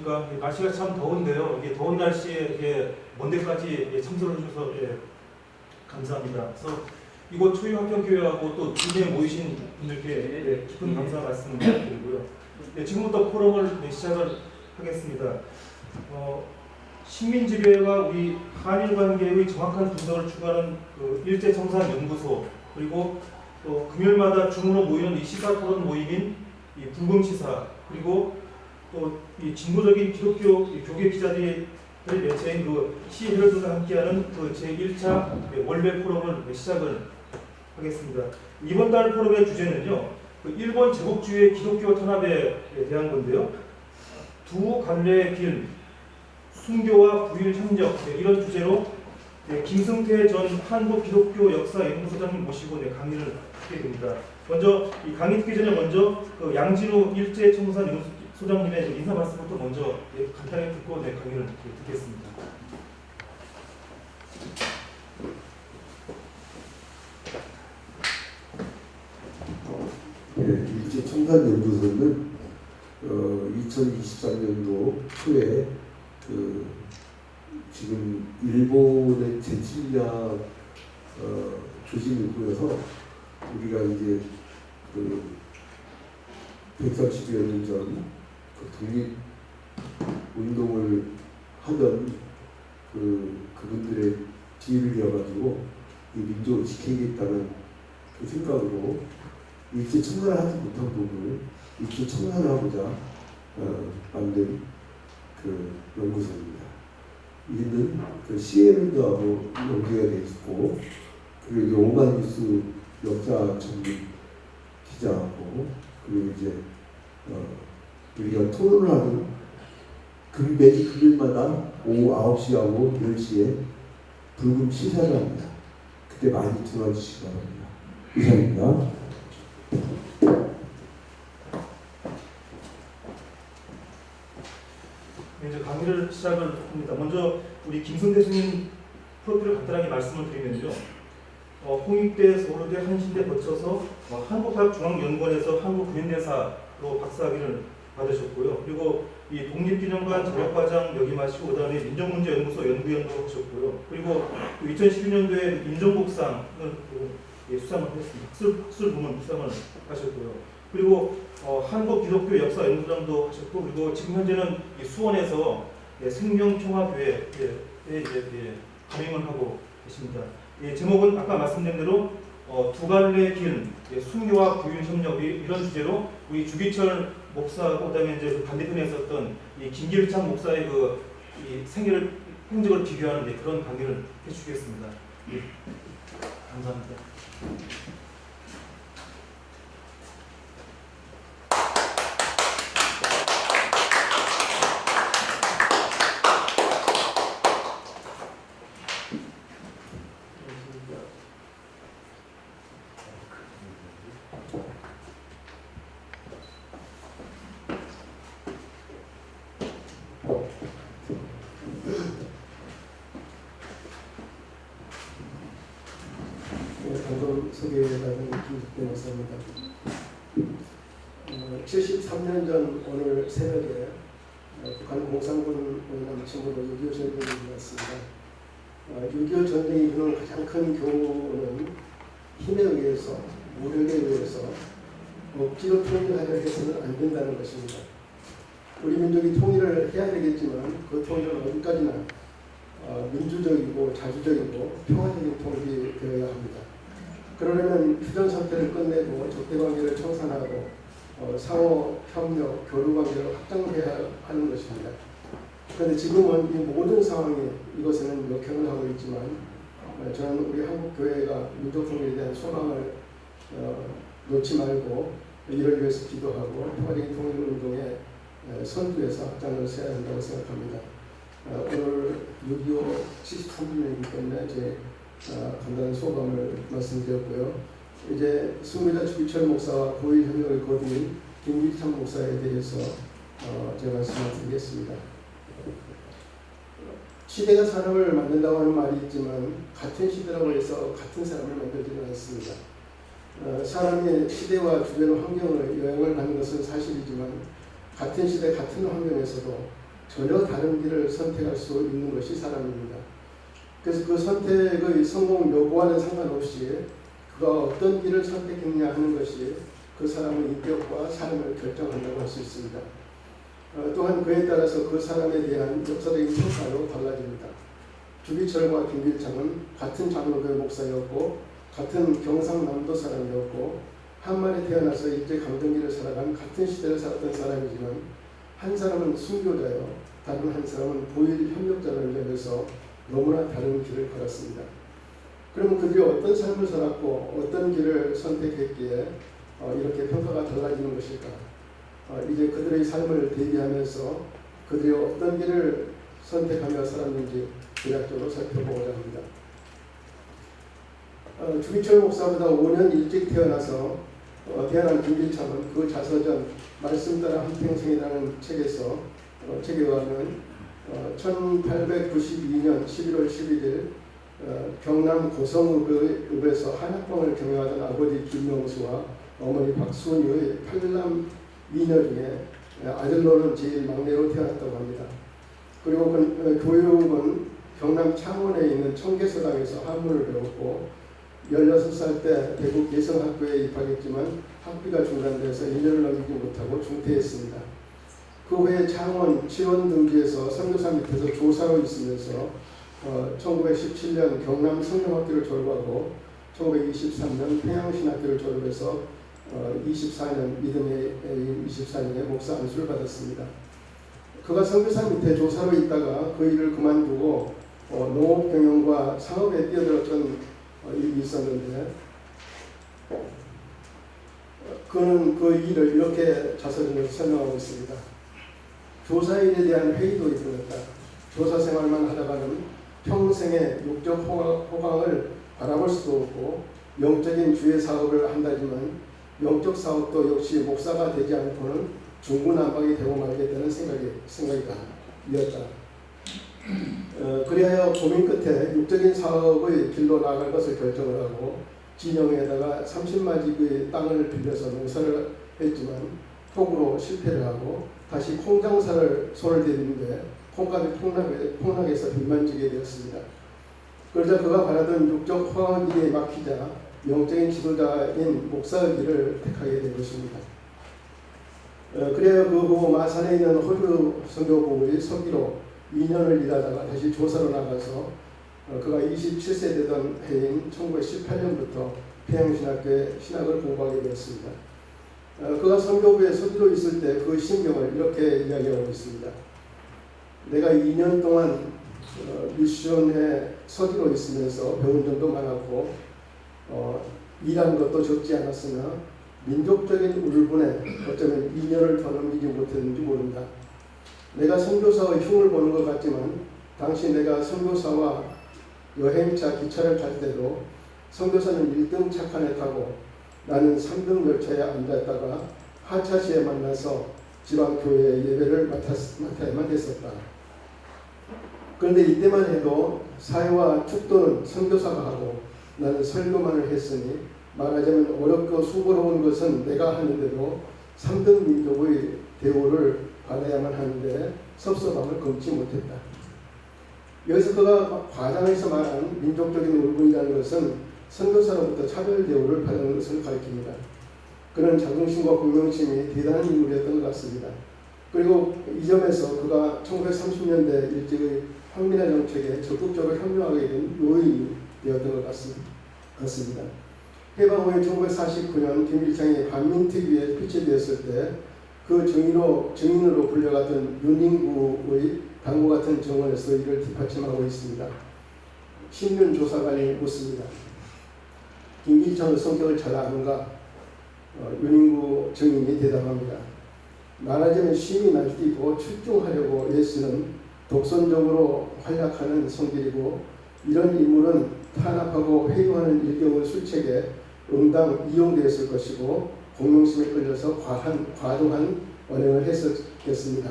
안녕하십니까. 날씨가 참 더운데요. 이게 더운 날씨에 이렇게 먼 데까지 참석을 해주셔서 감사합니다. 그래서 이곳 초유학평교회하고 또 주변에 모이신 분들께 깊은 감사 말씀을 드리고요. 지금부터 포럼을 시작을 하겠습니다. 식민지배와 우리 한일 관계의 정확한 분석을 추구하는 일제청산연구소, 그리고 또 금요일마다 줌으로 모이는 이 시사토론 모임인 이 불금시사, 그리고 또 이 진보적인 기독교 교계 기자들의 매체인 시헤럴드가 함께하는 제1차 월배 포럼을 시작을 하겠습니다. 이번 달 포럼의 주제는요, 일본 제국주의의 기독교 탄압에 대한 건데요. 두 갈래의 길, 순교와 부일 협력, 이런 주제로 김승태 전 한국기독교역사연구소장님 모시고 강의를 하게 됩니다. 먼저 이 강의 듣기 전에 먼저 양진우 일제청산연구소장님의 인사 말씀부터 먼저 간단히 듣고 강의를 듣겠습니다. 일제청산연구소는 2023년도 초에 지금 일본의 제7야 조직이 보여서 우리가 이제 130여 년 전 독립 운동을 하던 그분들의 뒤를 이어가지고 이 민족을 지키겠다는 그 생각으로 일제 청산을 하지 못한 부분을 일제 청산을 하고자 만든 연구소입니다. 이는 CNN하고 연계가 되어 있고, 그리고 이제 오마이뉴스 역사 전문 기자하고, 그리고 이제 우리가 토론을 하는 매주 금요일마다 오후 9시하고 10시에 불금 시사를 합니다. 그때 많이 들어주시기 바랍니다. 이상입니다. 이제 강의를 시작을 합니다. 먼저 우리 김승태 스님 프로필을 간단하게 말씀을 드리면요. 홍익대, 서울대, 한신대 거쳐서 한국사학중앙연구원에서 한국근대사로 박사학위를 받으셨고요. 그리고 이 독립기념관 자격과장 역임하시고 그다음에 민족문제연구소 연구위원도 하셨고요. 그리고 2012년도에 민정국상을 수상을 했습니다. 학술 부문 수상을 하셨고요. 그리고 한국기독교역사연구소장도 하셨고, 그리고 지금 현재는 수원에서 생명평화교회에 감임을 하고 계십니다. 제목은 아까 말씀드린 대로 두 갈래 길, 순교와 부윤 협력, 이런 주제로 우리 주기철 목사하고 그다음에 이제 반대편에 있었던 이 김길창 목사의 이 생애를 행적을 비교하는 그런 강의를 해주시겠습니다. 감사합니다. 방금 소개해달라는 김숙대 목사입니다. 73년 전 오늘 새벽에 북한 공산군 남침으로 6.25 전쟁이 일어났습니다. 6.25 전쟁이 이루는 가장 큰 교훈은 힘에 의해서, 무력에 의해서 억지로 통일하려 해서는 안 된다는 것입니다. 우리 민족이 통일을 해야 되겠지만 그 통일은 어디까지나 민주적이고 자주적이고 평화적인 통일이 되어야 합니다. 그러려면 휴전 상태를 끝내고 적대관계를 청산하고 상호 협력, 교류관계를 확장해야 하는 것입니다. 그런데 지금은 이 모든 상황이 이것에는 역행을 하고 있지만 저는 우리 한국교회가 민족통일에 대한 소망을 놓지 말고 이를 위해서 기도하고 평화적인 통일운동에 선두에서 앞장을 서야 한다고 생각합니다. 오늘 6.25 73주년이기 때문에 제 간단한 소감을 말씀드렸고요. 이제 승리자 주기철 목사와 고위 협력을 거둔 김길창 목사에 대해서 제 말씀을 드리겠습니다. 시대가 사람을 만든다고 하는 말이 있지만 같은 시대라고 해서 같은 사람을 만들지는 않습니다. 사람이 시대와 주변 환경을 영향을 받는 것은 사실이지만 같은 시대 같은 환경에서도 전혀 다른 길을 선택할 수 있는 것이 사람입니다. 그래서 그 선택의 성공 여부와는 상관없이 그가 어떤 길을 선택했냐 하는 것이 그 사람의 인격과 삶을 결정한다고 할 수 있습니다. 또한 그에 따라서 그 사람에 대한 역사적인 평가도 달라집니다. 주기철과 김길창은 같은 장로교회 목사였고 같은 경상남도 사람이었고 한말에 태어나서 일제 강점기를 살아간 같은 시대를 살았던 사람이지만 한 사람은 순교자요 다른 한 사람은 보일 협력자를 내면서 너무나 다른 길을 걸었습니다. 그러면 그들이 어떤 삶을 살았고 어떤 길을 선택했기에 이렇게 평가가 달라지는 것일까? 이제 그들의 삶을 대비하면서 그들이 어떤 길을 선택하며 살았는지 대략적으로 살펴보고자 합니다. 주기철 목사보다 5년 일찍 태어난 김길창은 그 자서전 말씀 따라 한평생이라는 책에 의하면 1892년 11월 11일 경남 고성읍에서 한약방을 경영하던 아버지 김명수와 어머니 박순이의 8남 2녀 중에 아들로는 제일 막내로 태어났다고 합니다. 그리고 교육은 경남 창원에 있는 청계서당에서 한문을 배웠고 16살 때 대구 개성학교에 입학했지만 학비가 중단돼서 1년을 넘기지 못하고 중퇴했습니다. 그 후에 창원 지원등지에서 선교사 밑에서 조사로 있으면서 1917년 경남 성령학교를 졸업하고 1923년 평양신학교를 졸업해서 24년 믿음의 24년에 목사 안수를 받았습니다. 그가 선교사 밑에 조사로 있다가 그 일을 그만두고 농업 경영과 상업에 뛰어들었던 일이 있었는데 그는 그 일을 이렇게 자서전에서 설명하고 있습니다. 조사 일에 대한 회의도 이끌었다. 조사 생활만 하다가는 평생의 육적 호강을 바라볼 수도 없고 영적인 주의 사업을 한다지만 영적 사업도 역시 목사가 되지 않고는 중구난방이 되고 말겠다는 생각이었다. 그리하여 고민 끝에 육적인 사업의 길로 나아갈 것을 결정을 하고 진영에다가 30마지의 땅을 빌려서 농사를 했지만 폭우로 실패를 하고 다시 콩장사를 손을 대는데 콩값이 폭락해서 빚만지게 되었습니다. 그러자 그가 바라던 육적 호강의 막히자 영적인 지도자인 목사의 길을 택하게 된 것입니다. 그래야 그 후 마산에 있는 호주 선교부의 서기로 2년을 일하다가 다시 조사로 나가서 그가 27세 되던 해인 1918년부터 평양신학교에 신학을 공부하게 되었습니다. 그가 선교부에 서기로 있을 때 그 심경을 이렇게 이야기하고 있습니다. 내가 2년 동안 미션에 서기로 있으면서 배운 점도 많았고 일한 것도 적지 않았으나 민족적인 울분에 어쩌면 2년을 더 넘기지 못했는지 모른다. 내가 선교사의 흉을 보는 것 같지만 당시 내가 선교사와 여행차 기차를 탈 때도 선교사는 1등 착한에 타고 나는 3등 열차에 앉았다가 하차시에 만나서 지방교회 예배를 맡아야만 했었다. 그런데 이때만 해도 사회와 축도는 선교사가 하고 나는 설교만을 했으니 말하자면 어렵고 수고로운 것은 내가 하는데도 3등 민족의 대우를 받아야만 하는데 섭섭함을 금치 못했다. 여기서 그가 과장해서 말한 민족적인 울분이라는 것은 선교사로부터 차별 대우를 받는 것을 가리킵니다. 그는 자긍심과 공명심이 대단한 인물이었던 것 같습니다. 그리고 이 점에서 그가 1930년대 일제의 황민화 정책에 적극적으로 협력하게 된 요인이 되었던 것 같습니다. 해방 후에 1949년 김일창이 반민특위에 표체되었을 때 그 증인으로 불려갔던 윤인구의 당구 같은 정원에서 이를 뒷받침하고 있습니다. 신윤 조사관이 묻습니다. 김길창의 성격을 잘 아는가? 윤인구 증인이 대답합니다. 말하자면 심히 날뛰고 출중하려고 애쓰는 독선적으로 활약하는 성질이고 이런 인물은 탄압하고 회유하는 일경의 술책에 응당 이용되었을 것이고 공명심에 끌려서 과도한 언행을 했었겠습니다.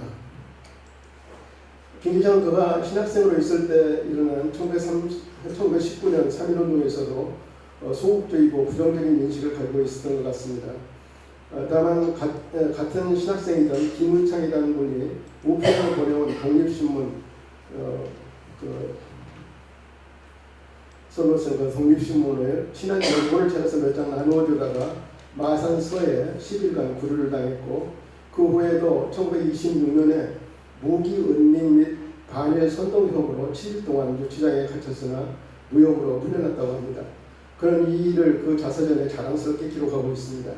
김길창은 그가 신학생으로 있을 때 일어난 1919년 3.1운동에서도 소극적이고 부정적인 인식을 가지고 있었던 것 같습니다. 다만 같은 신학생이던 김은창이라는 분이 우편으로 보내온 독립신문 솔로슨 그 독립신문을 친한 연구를 찾아서 몇 장 나누어주다가 마산서에 10일간 구류를 당했고 그 후에도 1926년에 무기 은닉 및 반일 선동혐으로 7일 동안 유치장에 갇혔으나 무혐의로 풀려났다고 합니다. 그런 이 일을 그 자서전에 자랑스럽게 기록하고 있습니다.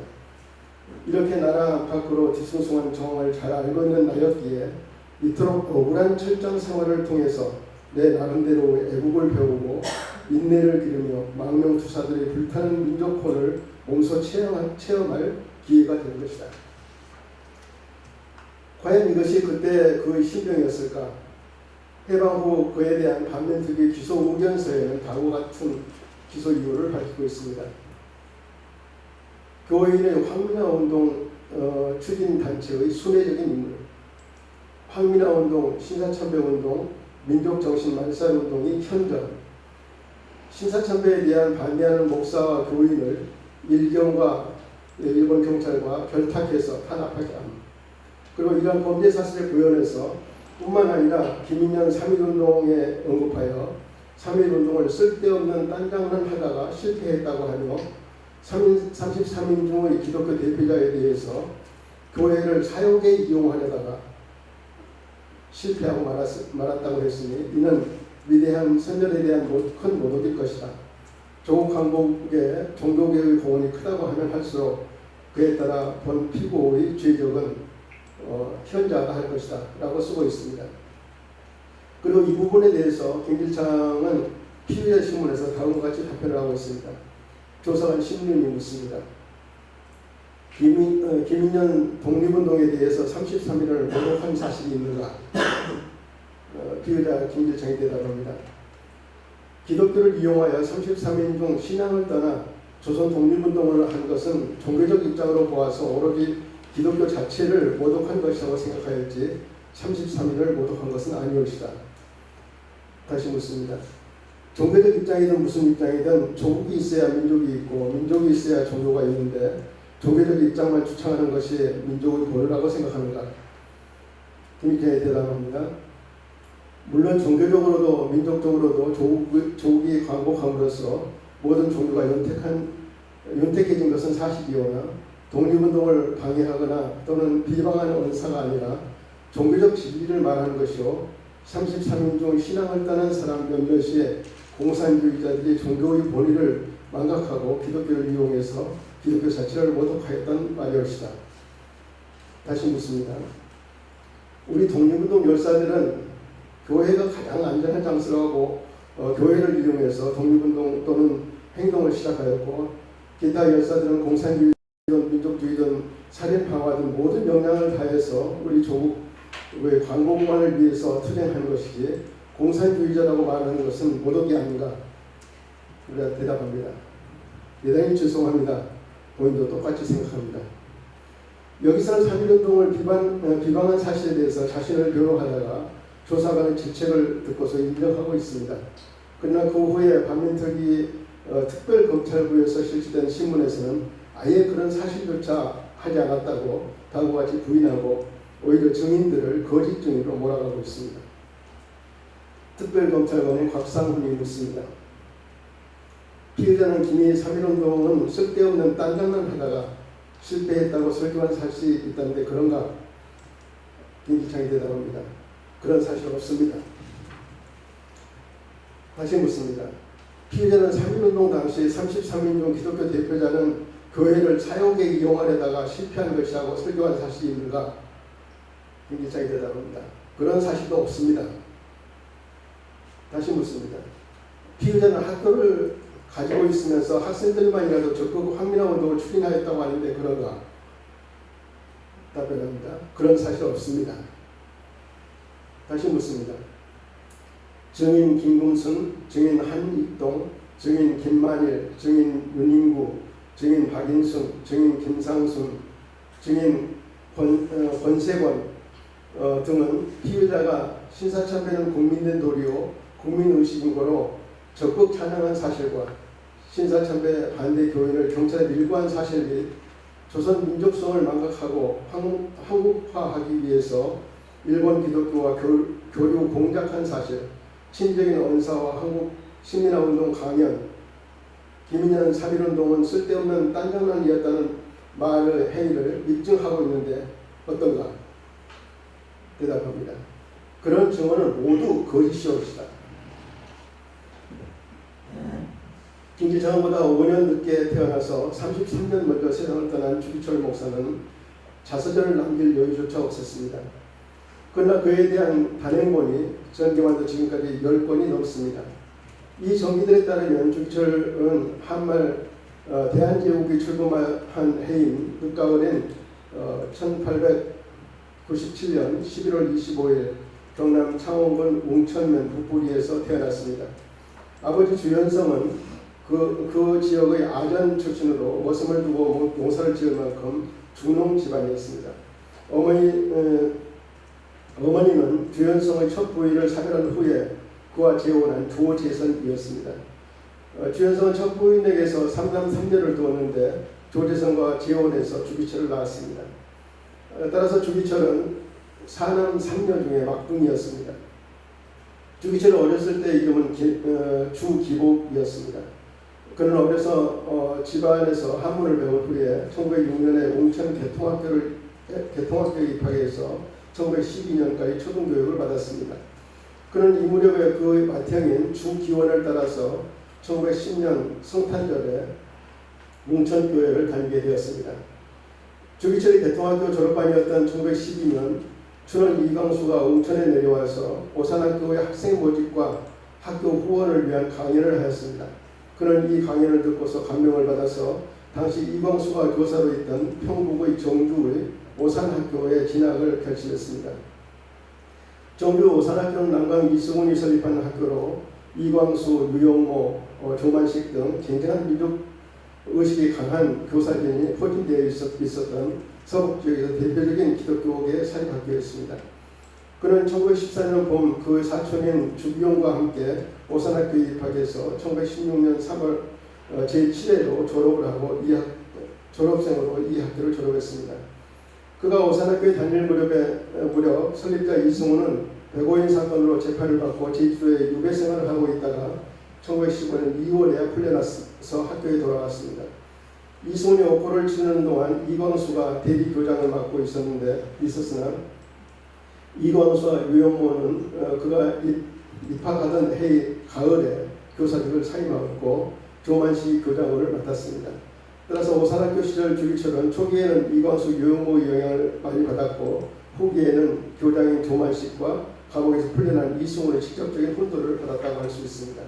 이렇게 나라 밖으로 뒤숭숭한 정황을 잘 알고 있는 나였기에 이토록 억울한 철장 생활을 통해서 내 나름대로 애국을 배우고 인내를 기르며 망명투사들의 불타는 민족혼을 몸소 체험할 기회가 된 것이다. 과연 이것이 그때 그의 심정이었을까? 해방 후 그에 대한 반면특위 기소 의견서에는 다음과 같은 기소 이유를 밝히고 있습니다. 교인의 황민화운동 추진단체의 순회적인 인물, 황민화운동, 신사참배운동, 민족정신말살운동이 현전, 신사참배에 대한 반대하는 목사와 교인을 일경과 일본 경찰과 결탁해서 탄압하게 함. 그리고 이러한 범죄 사실을 구현해서 뿐만 아니라 김인년 3.1운동에 언급하여 3.1운동을 쓸데없는 딴장난 하다가 실패했다고 하며 33인 중의 기독교 대표자에 대해서 교회를 사욕에 이용하려다가 실패하고 말았다고 했으니 이는 위대한 선전에 대한 큰 모독일 것이다. 조국 항복의 종교개혁의 공헌이 크다고 하면 할수록 그에 따라 본 피고의 죄적은 현저하다 할 것이다 라고 쓰고 있습니다. 그리고 이 부분에 대해서 김길창은 피의자 신문에서 다음과 같이 답변을 하고 있습니다. 조사관 신림이 묻습니다. 김인년 독립운동에 대해서 33일을 모독한 사실이 있는가? 피의자 김길창이 대답합니다. 기독교를 이용하여 33인 중 신앙을 떠나 조선 독립운동을 한 것은 종교적 입장으로 보아서 오로지 기독교 자체를 모독한 것이라고 생각하였지 33일을 모독한 것은 아니었시다. 다시 묻습니다. 종교적 입장이든 무슨 입장이든 조국이 있어야 민족이 있고 민족이 있어야 종교가 있는데 종교적 입장만 주창하는 것이 민족의 본이라고 생각하는가? 김일성이 대답합니다. 물론 종교적으로도 민족적으로도 조국이 광복함으로써 모든 종교가 윤택해진 것은 사실이오나 독립운동을 방해하거나 또는 비방하는 언사가 아니라 종교적 진리를 말하는 것이요 33인 중 신앙을 떠난 사람 몇몇이 공산주의자들이 종교의 본의를 망각하고 기독교를 이용해서 기독교 자체를 모독하였던 말이옵시다. 다시 묻습니다. 우리 독립운동 열사들은 교회가 가장 안전한 장소라고 교회를 이용해서 독립운동 또는 행동을 시작하였고 기타 열사들은 공산주의든 민족주의든 살인방화든 모든 역량을 다해서 우리 조국의 광복만을 위해서 투쟁하는 것이지 공산주의자라고 말하는 것은 모독이 아닌가? 우리가 대답합니다. 대단히 죄송합니다. 본인도 똑같이 생각합니다. 여기서는 3.1운동을 비방한 사실에 대해서 자신을 변호하다가 조사관의 질책을 듣고서 인정하고 있습니다. 그러나 그 후에 반민특위 특별검찰부에서 실시된 신문에서는 아예 그런 사실조차 하지 않았다고 다음과 같이 부인하고 오히려 증인들을 거짓 증인으로 몰아가고 있습니다. 특별검찰관의 곽상훈이 묻습니다. 피의자는 김이 3.1운동은 쓸데없는 딴장난 하다가 실패했다고 설교한 사실이 있다는데 그런가? 김기창이 대답합니다. 그런 사실 없습니다. 다시 묻습니다. 피의자는 3.1운동 당시 33인 중 기독교 대표자는 교회를 사욕에 이용하려다가 실패한 것이라고 설교한 사실이 있는가? 김기창이 대답합니다. 그런 사실도 없습니다. 다시 묻습니다. 피의자는 학교를 가지고 있으면서 학생들만이라도 적극 황민화운동을 추진하였다고 하는데 그런가? 답변합니다. 그런 사실 없습니다. 다시 묻습니다. 증인 김금순, 증인 한익동, 증인 김만일, 증인 윤인구, 증인 박인순, 증인 김상순, 증인 권세권 등은 피의자가 신사참배는 국민된 도리요 국민의식인 거로 적극 찬양한 사실과 신사참배 반대 교인을 경찰에 밀고한 사실 및 조선 민족성을 망각하고 한국화하기 위해서 일본 기독교와 교류 공작한 사실, 친일적인 언사와 한국 식민화운동 강연, 김인현 3.1운동은 쓸데없는 딴장난이었다는 말의 행위를 입증하고 있는데 어떤가? 대답합니다. 그런 증언은 모두 거짓이옵시다. 김기정보다 5년 늦게 태어나서 33년 먼저 세상을 떠난 주기철 목사는 자서전을 남길 여유조차 없었습니다. 그러나 그에 대한 단행본이 전기만도 지금까지 10권이 넘습니다. 이 전기들에 따르면 주기철은 한말 대한제국이 출범한 해인 늦가을인 1897년 11월 25일 경남 창원군 웅천면 북부리에서 태어났습니다. 아버지 주현성은 그 지역의 아전 출신으로 머슴을 두고 농사를 지을 만큼 중농 집안이었습니다. 어머니는 주현성의 첫 부인을 사별한 후에 그와 재혼한 조재선이었습니다. 주현성은 첫 부인에게서 3남 3녀를 두었는데 조재선과 재혼해서 주기철을 낳았습니다. 따라서 주기철은 4남 3녀 중에 막둥이였습니다. 주기철은 어렸을 때 이름은 주기복이었습니다. 그는 어려서 집안에서 한문을 배운 후에 1906년에 웅천 개통학교에 입학해서 1912년까지 초등교육을 받았습니다. 그는 이 무렵에 그 맏형인 주기원을 따라서 1910년 성탄절에 웅천교회를 다니게 되었습니다. 주기철이 개통학교 졸업반이었던 1912년 춘원 이광수가 웅천에 내려와서 오산학교의 학생 모집과 학교 후원을 위한 강연을 하였습니다. 그는 이 강연을 듣고서 감명을 받아서 당시 이광수가 교사로 있던 평북의 정주의 오산학교에 진학을 결심했습니다. 정주 오산학교는 남강 이승훈이 설립한 학교로 이광수, 유영모, 조만식 등 굉장한 민족 의식이 강한 교사진이 포진되어 있었던 서북 지역에서 대표적인 기독교계 사립학교였습니다. 그는 1914년 봄 그 사촌인 주기용과 함께 오산학교에 입학해서 1916년 3월 제7회로 졸업을 하고 졸업생으로 이 학교를 졸업했습니다. 그가 오산학교에 다닐 무렵 설립자 이승우는 백오인 사건으로 재판을 받고 제주도에 유배 생활을 하고 있다가 1915년 2월에 풀려나서 학교에 돌아갔습니다. 이승훈이 옥고를 치르는 동안 이광수가 대리 교장을 맡고 있었으나 이광수와 유영모는 그가 입학하던 해 가을에 교사직을 사임하였고 조만식 교장을 맡았습니다. 따라서 오산학교 시절 주기철은 초기에는 이광수, 유영모의 영향을 많이 받았고 후기에는 교장인 조만식과 감옥에서 풀려난 이승훈의 직접적인 훈도를 받았다고 할 수 있습니다.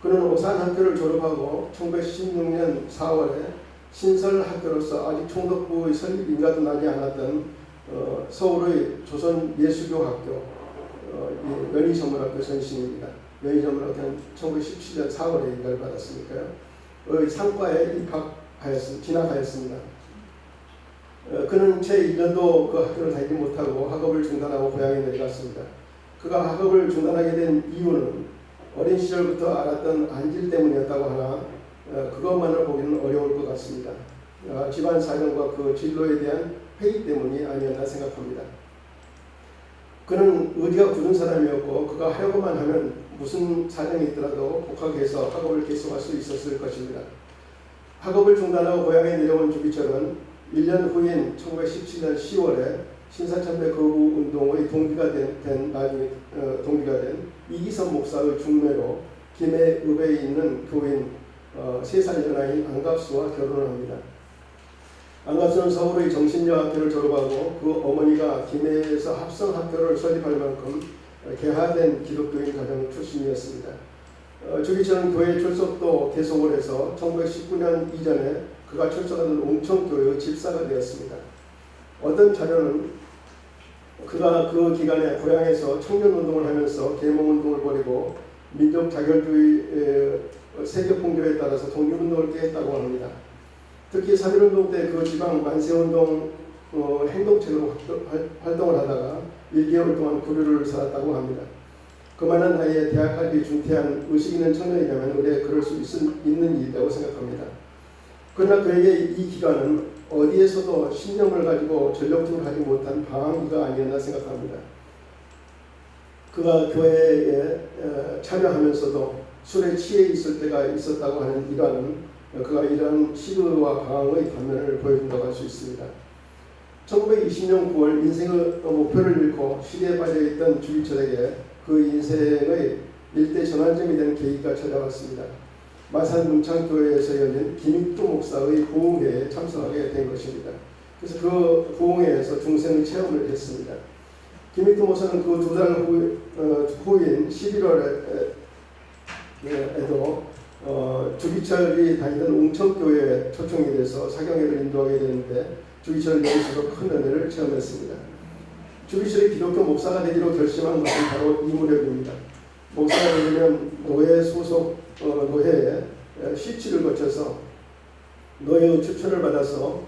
그는 오산학교를 졸업하고 1916년 4월에 신설학교로서 아직 총독부의 설립 인가도 나지 않았던 서울의 조선예수교학교 연희전문학교 전신입니다. 연희전문학교는 1917년 4월에 인가를 받았으니까요. 상과에 진학하였습니다. 그는 채 1년도 그 학교를 다니지 못하고 학업을 중단하고 고향에 내려갔습니다. 그가 학업을 중단하게 된 이유는 어린 시절부터 알았던 안질 때문이었다고 하나 그것만을 보기는 어려울 것 같습니다. 집안 사정과 그 진로에 대한 회의 때문이 아니었나 생각합니다. 그는 의지가 굳은 사람이었고 그가 하려고만 하면 무슨 사정이 있더라도 복학해서 학업을 계속할 수 있었을 것입니다. 학업을 중단하고 고향에 내려온 주기철은 1년 후인 1917년 10월에 신사참배 거부운동의 동기가 된 이기선 목사의 중매로 김해읍에 있는 교인 3살 연하인 안갑수와 결혼을 합니다. 안갑수는 서울의 정신여학교를 졸업하고 그 어머니가 김해에서 합성학교를 설립할 만큼 개화된 기독교인 가정 출신이었습니다. 주기철은 교회 출석도 계속을 해서 1919년 이전에 그가 출석하던 웅천교회의 집사가 되었습니다. 어떤 자료는 그가 그 기간에 고향에서 청년운동을 하면서 계몽운동을 벌이고 민족 자결주의 세계폭력에 따라서 독립운동을 깨했다고 합니다. 특히 3.1운동 때 그 지방 만세운동 행동체로 활동을 하다가 1개월 동안 구류를 살았다고 합니다. 그만한 나이에 대학까지 중퇴한 의식 있는 청년이라면 의뢰 그럴 수 있는 일이라고 생각합니다. 그러나 그에게 이 기간은 어디에서도 신념을 가지고 전력적으로 하지 못한 방황기가 아니었나 생각합니다. 그가 교회에 참여하면서도 술에 취해 있을 때가 있었다고 하는 일화는 그가 이러한 시도와 방황의 단면을 보여준다고 할 수 있습니다. 1920년 9월 인생의 목표를 잃고 시대에 빠져있던 주기철에게 그 인생의 일대 전환점이 되는 계기가 찾아왔습니다. 마산 문창교회에서 열린 김익도 목사의 부흥회에 참석하게 된 것입니다. 그래서 그 부흥회에서 중생의 체험을 했습니다. 김익도 목사는 그 2달 후인 11월에도 주기철이 다니던 웅천교회에 초청이 돼서 사경회를 인도하게 되는데 주기철을 여기서도 큰 은혜를 체험했습니다. 주기철이 기독교 목사가 되기로 결심한 것은 바로 이 무렵입니다. 목사가 되려면 노예 소속 노예에 시치를 거쳐서 노예의 추천을 받아서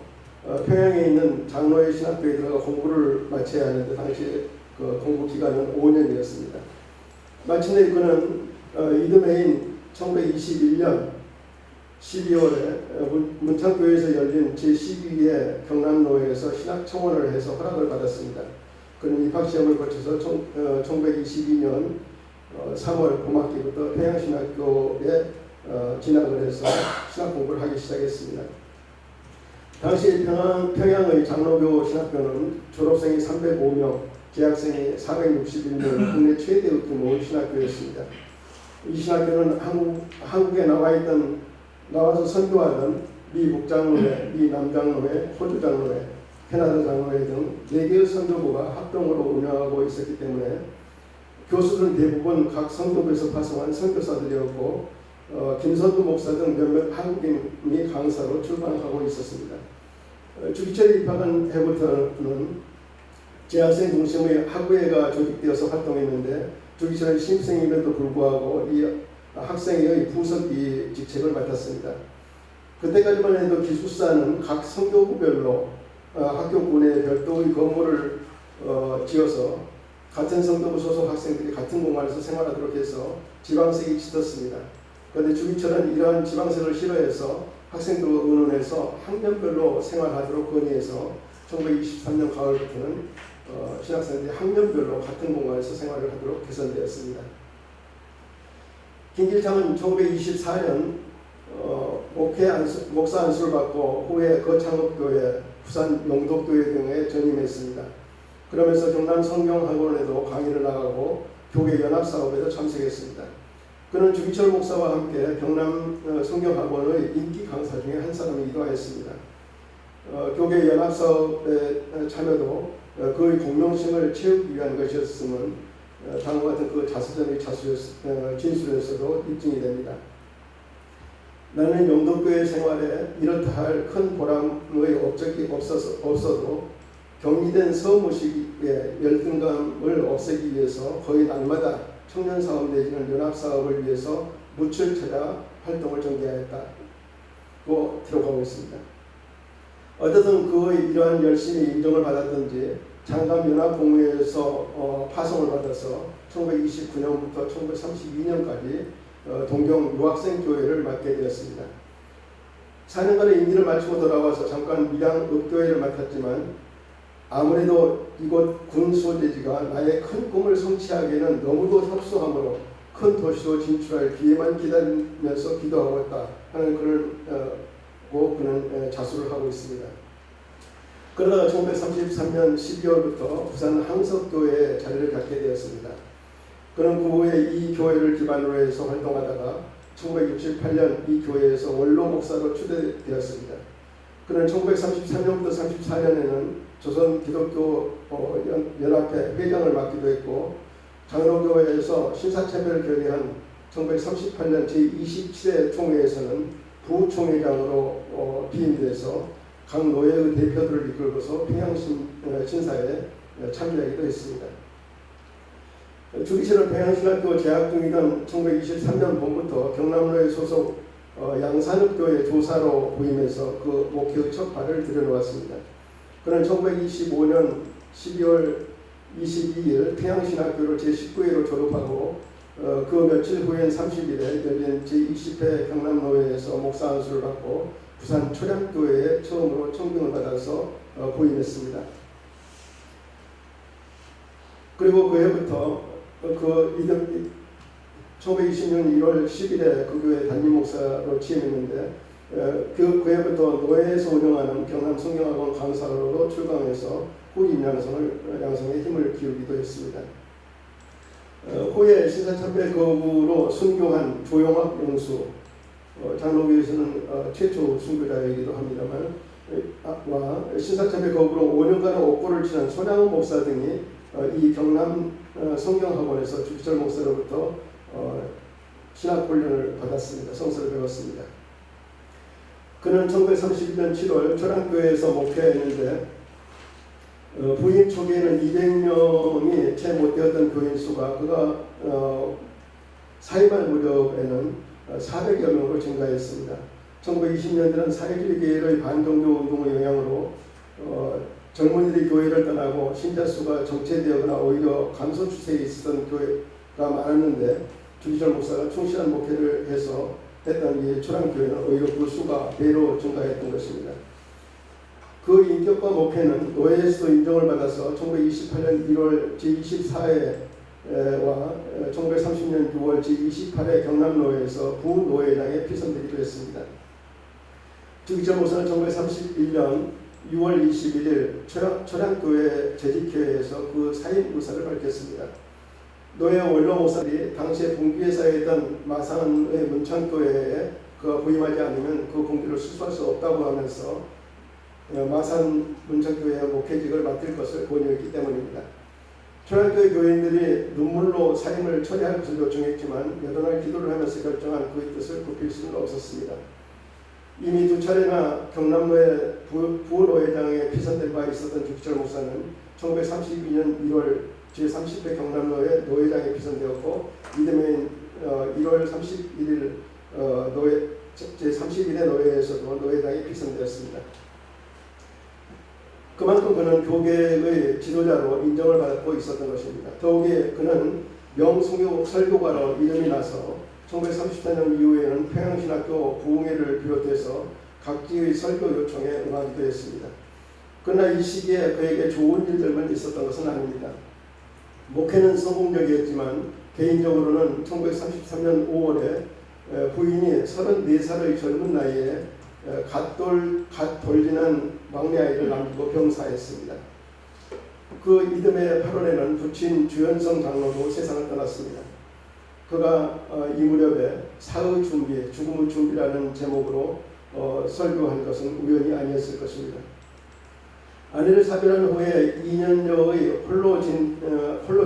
평양에 있는 장로회 신학교에 들어가 공부를 마쳐야 하는데 당시 그 공부 기간은 5년이었습니다. 마침내 그는 이듬해인 1921년 12월에 문창교회에서 열린 제12회 경남노회에서 신학청원을 해서 허락을 받았습니다. 그는 입학시험을 거쳐서 1922년 3월 봄학기부터 평양신학교에 진학을 해서 신학 공부를 하기 시작했습니다. 당시 평양의 장로교 신학교는 졸업생이 305명, 재학생이 461명, 국내 최대의 규모의 신학교였습니다. 이 신학교는 한국에 나와서 선교하던 미 북장로회, 미 남장로회, 호주 장로회, 캐나다 장로회 등 4개의 선교부가 합동으로 운영하고 있었기 때문에 교수들은 대부분 각 선교부에서 파송한 선교사들이었고 김선두 목사 등 몇몇 한국인이 강사로 출방하고 있었습니다. 주기철이 입학한 해부터는 재학생 중심의 학우회가 조직되어서 활동했는데 주기철은 신입생임에도 불구하고 이 학생회의 부석기 직책을 맡았습니다. 그때까지만 해도 기숙사는 각 성교부별로 학교군에 별도의 건물을 지어서 같은 성교부 소속 학생들이 같은 공간에서 생활하도록 해서 지방색이 짙었습니다. 그런데 주기철은 이러한 지방색을 싫어해서 학생들과 의논해서 학년별로 생활하도록 건의해서 1923년 가을부터는 신학생들이 학년별로 같은 공간에서 생활을 하도록 개선되었습니다. 김길창은 1924년 목사 안수를 받고 후에 거창업교회, 부산 영덕교회 등에 전임했습니다. 그러면서 경남 성경학원에도 강의를 나가고 교계 연합사업에도 참석했습니다. 그는 주기철 목사와 함께 경남 성경학원의 인기 강사 중에 한 사람이기도 했습니다. 교계 연합사업의 참여도 그의 공명심을 채우기 위한 것이었음은 다음과 같은 그 자서전의 진술에서도 입증이 됩니다. 나는 영덕교회 생활에 이렇다 할 큰 보람의 업적이 없어도 격리된 서무식의 열등감을 없애기 위해서 거의 날마다 청년사업 내지는 연합사업을 위해서 묻을 찾아 활동을 전개하였다고 기록하고 있습니다. 어쨌든 그의 이러한 열심히 인정을 받았던지 장감연합공회에서 파송을 받아서 1929년부터 1932년까지 동경 유학생교회를 맡게 되었습니다. 4년간의 임기를 마치고 돌아와서 잠깐 밀양읍교회를 맡았지만 아무래도 이곳 군 소재지가 나의 큰 꿈을 성취하기에는 너무도 협소하므로 큰 도시로 진출할 기회만 기다리면서 기도하고 있다 하는 글을 그는 자수를 하고 있습니다. 그러다가 1933년 12월부터 부산 항석교회에 자리를 갖게 되었습니다. 그는 그 후에 이 교회를 기반으로 해서 활동하다가 1968년 이 교회에서 원로 목사로 추대되었습니다. 그는 1933년부터 34년에는 조선 기독교 연합회 회장을 맡기도 했고 장로교회에서 신사참여를 결의한 1938년 제27회 총회에서는 부총회장으로 비임이 돼서 각 노예의 대표들을 이끌고서 평양신사에 참여하기도 했습니다. 주기철은 평양신학교 재학 중이던 1923년 봄부터 경남로에 소속 양산읍교회 조사로 부임해서 그 목회의 첫 발을 들여놓았습니다. 그는 1925년 12월 22일 평양신학교를 제19회로 졸업하고 그 며칠 후인 30일에 열린 제20회 경남노회에서 목사 안수를 받고 부산 초량교회에 처음으로 청빙을 받아서 부임했습니다. 그리고 그해부터 1920년 1월 10일에 그 교회 담임 목사로 취임했는데 그해부터 노예에서 운영하는 경남 성경학원 강사로 출강해서 후임 양성에 힘을 기울이기도 했습니다. 후에 신사참배 거부로 순교한 조용학 영수 장로교에서는 최초 순교자이기도 합니다만 와 신사참배 거부로 5년간 옥고를 치른 손양훈 목사 등이 이 경남 성경학원에서 주기철 목사로부터 신학 훈련을 받았습니다. 성서를 배웠습니다. 그는 1931년 7월 초량교회에서 목회했는데 부임 초기에는 200명이 채 못되었던 교인 수가 그가 사임할 무렵에는 400여 명으로 증가했습니다. 1920년대는 사회주의 계열의 반종교 운동의 영향으로 젊은이들이 교회를 떠나고 신자 수가 정체되거나 오히려 감소 추세에 있었던 교회가 많았는데 주기철 목사가 충실한 목회를 해서 했던 이 초량교회는 오히려 그 수가 배로 증가했던 것입니다. 그 인격과 목회는 노예에서도 인정을 받아서 1928년 1월 제24회와 1930년 6월 제28회 경남노회에서 부노회장에 피선되기도 했습니다. 주기철 목사는 1931년 6월 21일 초량교회 재직회에서 그 사임 의사를 밝혔습니다. 노예 원로 목사들이 당시에 봉기회사였던 마산의 문창교회에 그가 부임하지 않으면 그 공기를 수수할 수 없다고 하면서 마산 문창교회의 목회직을 맡을 것을 권유했기 때문입니다. 초량교회 교인들이 눈물로 사임을 처리할 것을 요청했지만 여러 날 기도를 하면서 결정한 그의 뜻을 굽힐 수는 없었습니다. 이미 2차례나 경남노회 부노회장에 피선된 바 있었던 주기철 목사는 1932년 1월 제30회 경남노회 노회장에 피선되었고 이듬해인 1월 31일 제31회 노회에서도 노회장에 피선되었습니다. 그만큼 그는 교계의 지도자로 인정을 받고 있었던 것입니다. 더욱이 그는 명성교 설교가로 이름이 나서 1934년 이후에는 평양신학교 부흥회를 비롯해서 각지의 설교 요청에 응하기도 했습니다. 그러나 이 시기에 그에게 좋은 일들만 있었던 것은 아닙니다. 목회는 성공적이었지만 개인적으로는 1933년 5월에 부인이 34살의 젊은 나이에 갓 돌진한 막내 아이를 남기고 병사했습니다. 그 이듬해 8월에는 부친 주현성 장로도 세상을 떠났습니다. 그가 이 무렵에 사의 준비, 죽음의 준비라는 제목으로 설교한 것은 우연이 아니었을 것입니다. 아내를 사별한 후에 2년여의 홀로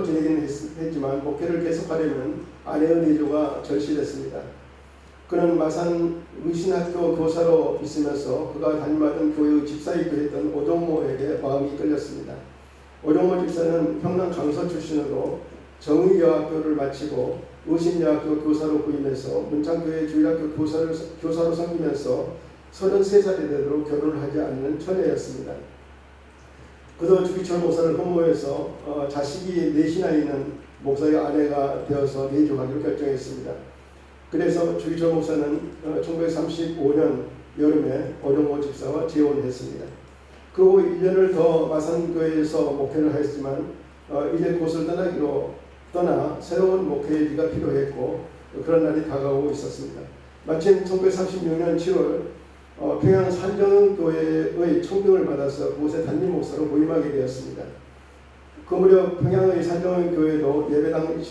지내긴 했지만 목회를 계속하려면 아내의 내조가 절실했습니다. 그는 마산 의신학교 교사로 있으면서 그가 담임하던 교회의 집사이기도 했던 오종모에게 마음이 끌렸습니다. 오종모 집사는 평남 강서 출신으로 정의여학교를 마치고 의신여학교 교사로 부임해서 문창교회 주일학교 교사로 섬기면서 33살이 되도록 결혼을 하지 않는 처녀였습니다. 그도 주기철 목사를 흠모해서 자식이 넷이나 있는 목사의 아내가 되어서 내조하기로 결정했습니다. 그래서 주기철 목사는 1935년 여름에 오종모 집사와 재혼했습니다. 그 후 1년을 더 마산교회에서 목회를 하였지만 이제 곳을 떠나 새로운 목회지가 필요했고 그런 날이 다가오고 있었습니다. 마침 1936년 7월 평양 산정교회의 청빙을 받아서 그곳에 담임 목사로 부임하게 되었습니다. 그 무렵 평양의 산정교회도 예배당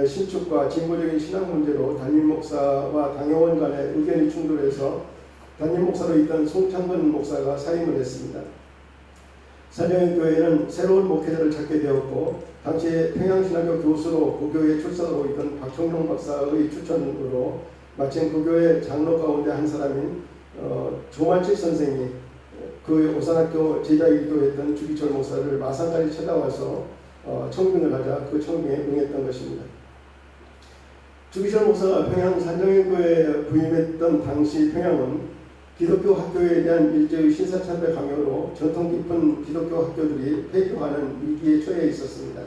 신축과 진보적인 신앙 문제로 담임 목사와 당회원 간의 의견이 충돌해서 담임 목사로 있던 송창근 목사가 사임을 했습니다. 산정교회는 새로운 목회자를 찾게 되었고 당시 평양신학교 교수로 그 교회에 출석하고 있던 박청룡 박사의 추천으로 마침 그 교회 장로 가운데 한 사람인 조만칠 선생이 그 오산학교 제자이기도 했던 주기철 목사를 마산까지 찾아와서 청빙을 하자 그 청빙에 응했던 것입니다. 주기철 목사가 평양 산정교회에 부임했던 당시 평양은 기독교 학교에 대한 일제의 신사참배 강요로 전통 깊은 기독교 학교들이 폐교하는 위기에 처해 있었습니다.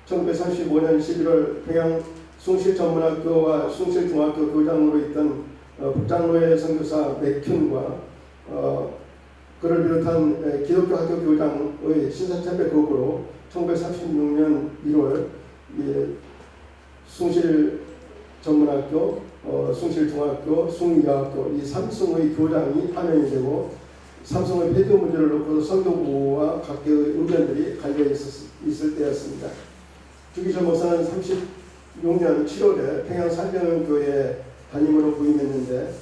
1935년 11월 평양 숭실전문학교와 숭실중학교 교장으로 있던 북장로의 선교사 맥균과 그를 비롯한 기독교 학교 교장의 신사참배 거부로 1936년 1월 숭실 전문학교, 숭실중학교, 숭여학교 이 삼성의 교장이 파면이 되고 삼성의 폐교 문제를 놓고서 선교부와 각계의 의견들이 갈려 있을 때였습니다. 주기철 목사는 36년 7월에 평양 산정교회 담임으로 부임했는데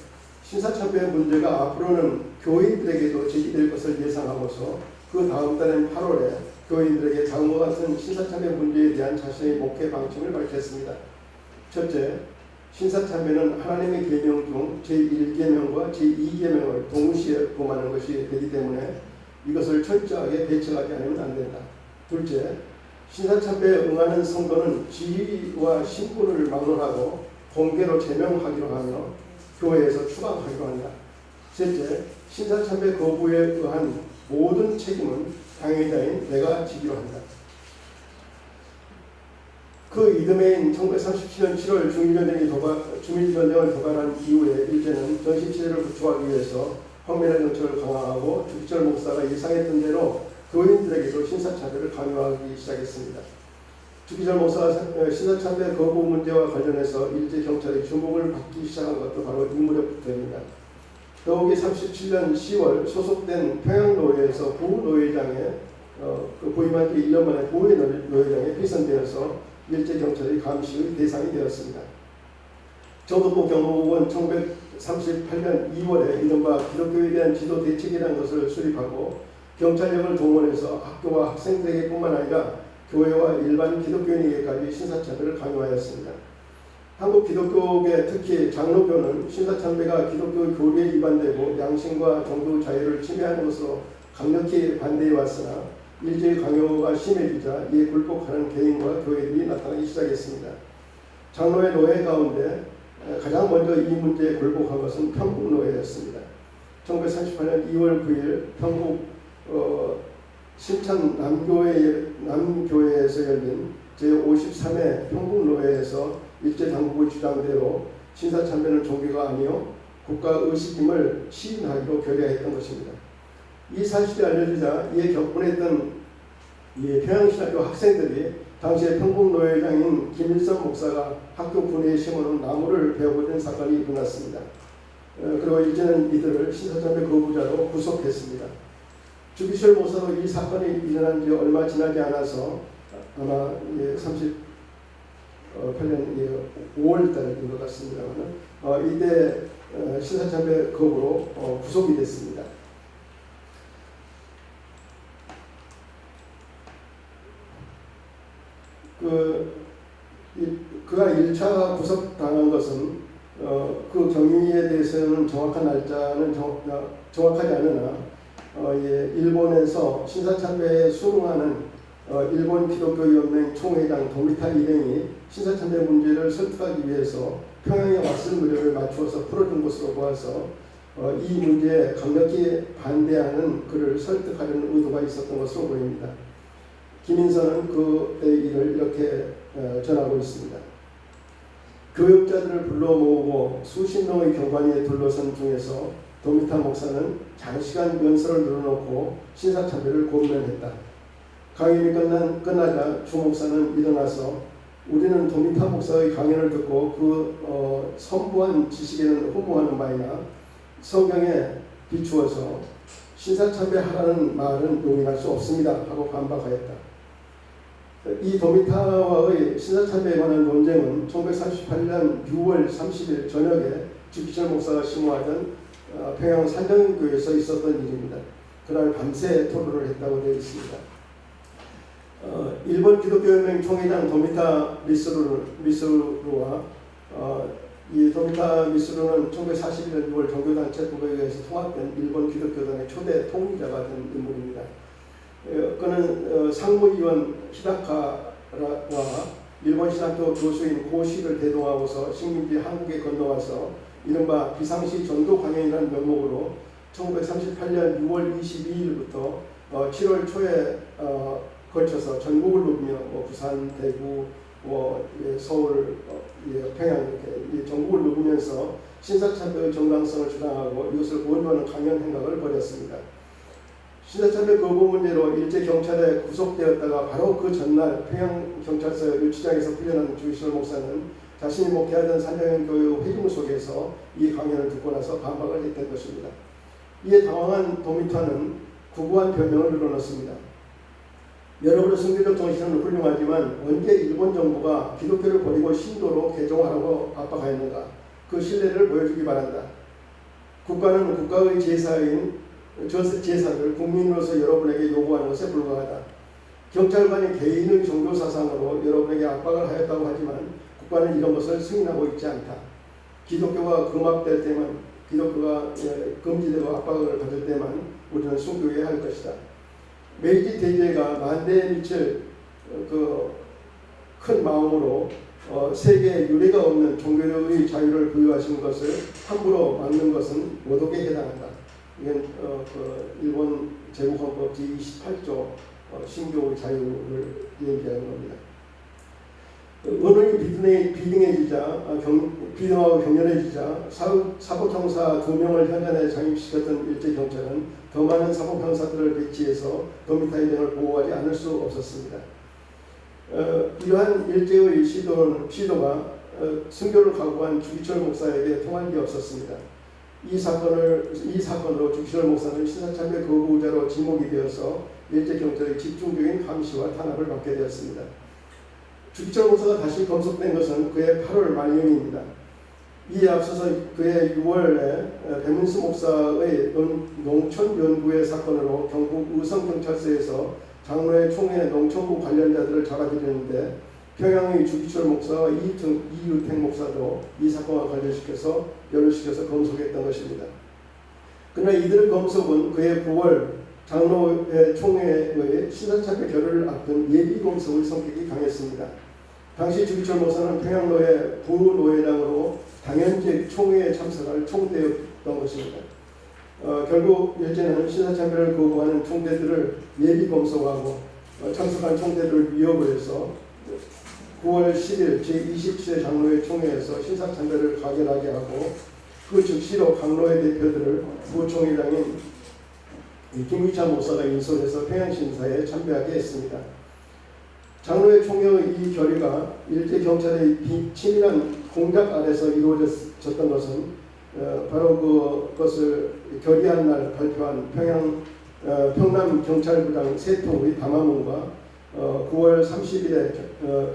신사참배 문제가 앞으로는 교인들에게도 제기될 것을 예상하고서 그 다음 달인 8월에 교인들에게 다음과 같은 신사참배 문제에 대한 자신의 목회 방침을 밝혔습니다. 첫째, 신사참배는 하나님의 계명 중 제1계명과 제2계명을 동시에 범하는 것이 되기 때문에 이것을 철저하게 배척하지 않으면 안 된다. 둘째, 신사참배에 응하는 성도는 지위와 신분을 막론하고 공개로 제명하기로 하며 교회에서 추방하기로 한다. 셋째, 신사참배 거부에 의한 모든 책임은 당회자인 내가 지기로 한다. 그 이듬해인 1937년 7월 중일전쟁을 도발한 이후에 일제는 전시체제를 구축하기 위해서 황멸의 정책을 강화하고 주기철 목사가 예상했던 대로 교인들에게도 신사참배를 강요하기 시작했습니다. 주기철 목사가 신사참배 거부 문제와 관련해서 일제 경찰의 주목을 받기 시작한 것도 바로 이 무렵부터입니다. 더욱이 37년 10월 소속된 평양노회에서 부노회장에 부임한 지 1년 만에 부노회장에 피선되어서 일제 경찰의 감시의 대상이 되었습니다. 정도부 경호국은 1938년 2월에 이른바 기독교에 대한 지도 대책이라는 것을 수립하고 경찰력을 동원해서 학교와 학생들에게 뿐만 아니라 교회와 일반 기독교인에게까지 신사참배를 강요하였습니다. 한국 기독교계 특히 장로교는 신사참배가 기독교 교리에 위반되고 양심과 종교 자유를 침해하는 것으로 강력히 반대해 왔으나 일제의 강요가 심해지자 이에 굴복하는 개인과 교회들이 나타나기 시작했습니다. 장로의 노예 가운데 가장 먼저 이 문제에 굴복한 것은 평국노예였습니다. 1938년 2월 9일 평국 신천 남교회에서 열린 제53회 평국노회에서 일제 당국의 주장대로 신사참배는 종교가 아니요 국가의식임을 시인하기로 결의했던 것입니다. 이 사실이 알려지자 이에 격분했던 평양신학교 학생들이 당시에 평국노회장인 김일성 목사가 학교 분회에 심어놓은 나무를 베어버린 사건이 일어났습니다. 그리고 일제는 이들을 신사참배 거부자로 구속했습니다. 주기철 목사도 이 사건이 일어난 지 얼마 지나지 않아서 아마 38년 5월 달인 것 같습니다만 이때 신사참배 거부로 구속이 됐습니다. 그가 1차 구속당한 것은 그 경위에 대해서는 정확한 날짜는 정확하지 않으나 일본에서 신사참배에 순응하는 일본 기독교연맹 총회장 도미타 일행이 신사참배 문제를 설득하기 위해서 평양에 왔을 무렵에 맞추어서 풀어준 것으로 보아서 이 문제에 강력히 반대하는 그를 설득하려는 의도가 있었던 것으로 보입니다. 김인선은 그의 일을 이렇게 전하고 있습니다. 교역자들을 불러 모으고 수십 명의 경관이 둘러선 중에서 도미타 목사는 장시간 연설을 늘어놓고 신사참배를 권면했다. 강연이 끝나자 주 목사는 일어나서 우리는 도미타 목사의 강연을 듣고 그 선부한 지식에는 허무하는 바이나 성경에 비추어서 신사참배하라는 말은 용인할 수 없습니다 하고 반박하였다. 이 도미타와의 신사참배에 관한 논쟁은 1938년 6월 30일 저녁에 주기철 목사가 심호하던 평양 산정교회에서 있었던 일입니다. 그날 밤새 토론을 했다고 되어 있습니다. 일본 기독교연맹 총회장 도미타 미스루와 이 도미타 미스루는 1941년 6월 종교단체법에 의해서 통합된 일본 기독교단의 초대 통일자가 된 인물입니다. 그는 상무위원 히다카와 일본 신학교 교수인 고시를 대동하고서 식민지 한국에 건너와서 이른바 비상시 전도 강연이라는 명목으로 1938년 6월 22일부터 7월 초에 거쳐서 전국을 누비며 부산, 대구, 서울, 평양 이렇게 전국을 누비면서 신사참배의 정당성을 주장하고 이것을 원조하는 강연 행각을 벌였습니다. 신사참배 거부 문제로 일제 경찰에 구속되었다가 바로 그 전날 평양경찰서 유치장에서 풀려난 주기철 목사는 자신이 목회하던 산정교회 회중 속에서 이 강연을 듣고 나서 반박을 했던 것입니다. 이에 당황한 도미타는 구구한 변명을 늘어놓습니다. 여러분의 성교적 정신은 훌륭하지만 언제 일본 정부가 기독교를 버리고 신도로 개종하라고 압박하였는가? 그 신뢰를 보여주기 바란다. 국가는 국가의 제사를 국민으로서 여러분에게 요구하는 것에 불과하다. 경찰관이 개인의 종교사상으로 여러분에게 압박을 하였다고 하지만 국가는 이런 것을 승인하고 있지 않다. 기독교가 금압될 때만, 기독교가 금지되고 압박을 받을 때만 우리는 순교해야 할 것이다. 메이지 대제가 만대에 미칠 큰 마음으로 세계에 유례가 없는 종교의 자유를 부여하신 것을 함부로 막는 것은 모독에 해당한다. 이건 일본 제국헌법 제28조 신교의 자유를 얘기하는 겁니다. 언론이 비등하고 격렬해지자 사법형사 2명을 현장에 잠입시켰던 일제경찰은 더 많은 사법형사들을 배치해서 도미타 일행을 보호하지 않을 수 없었습니다. 이러한 일제의 시도가 순교를 각오한 주기철 목사에게 통한 게 없었습니다. 이 사건으로 주기철 목사는 신사참배 거부자로 지목이 되어서 일제경찰의 집중적인 감시와 탄압을 받게 되었습니다. 주기철 목사가 다시 검속된 것은 그의 8월 말년입니다. 이에 앞서서 그의 6월에 배문수 목사의 농촌연구회 사건으로 경북 의성경찰서에서 장로회 총회 농촌부 관련자들을 잡아들였는데 평양의 주기철 목사와 이유택 목사도 이 사건과 관련시켜서 연루시켜서 검속했던 것입니다. 그러나 이들의 검속은 그의 9월 장로회 총회의 신사참배 결의를 앞둔 예비 검속의 성격이 강했습니다. 당시 주기철 목사는 평양노회 부노회장으로 당연직 총회에 참석할 총대였던 것입니다. 결국 일제는 신사참배를 거부하는 총대들을 예비 검속하고 참석한 총대들을 위협을 해서 9월 10일 제27회 장로회 총회에서 신사참배를 가결하게 하고 그 즉시로 강로회 대표들을 부총회장인 김희찬 목사가 인솔해서 평양신사에 참배하게 했습니다. 장로회 총회의 이 결의가 일제경찰의 치밀한 공작 아래서 이루어졌던 것은 바로 그것을 결의한 날 발표한 평남경찰부장 세통의 담화문과 9월 30일에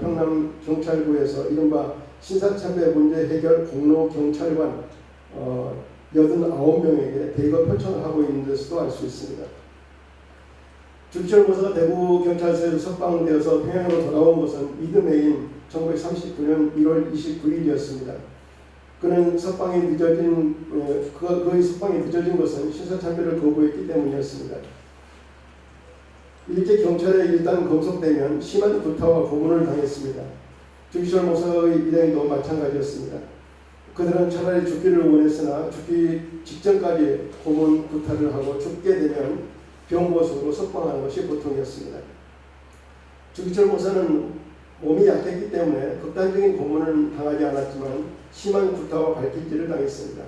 평남경찰부에서 이른바 신사참배 문제 해결 공로경찰관 89명에게 대거 표창을 하고 있는 데서도 알 수 있습니다. 주기철 목사가 대구경찰서에서 석방되어서 평양으로 돌아온 것은 이듬해인 1939년 1월 29일이었습니다. 그는 그의 석방이 늦어진 것은 신사참배를 거부했기 때문이었습니다. 일제 경찰에 일단 검속되면 심한 구타와 고문을 당했습니다. 주기철 목사의 일행도 마찬가지였습니다. 그들은 차라리 죽기를 원했으나 죽기 직전까지 고문 구타를 하고 죽게 되면 병보석으로 석방하는 것이 보통이었습니다. 주기철 목사는 몸이 약했기 때문에 극단적인 고문은 당하지 않았지만 심한 구타와 발길질을 당했습니다.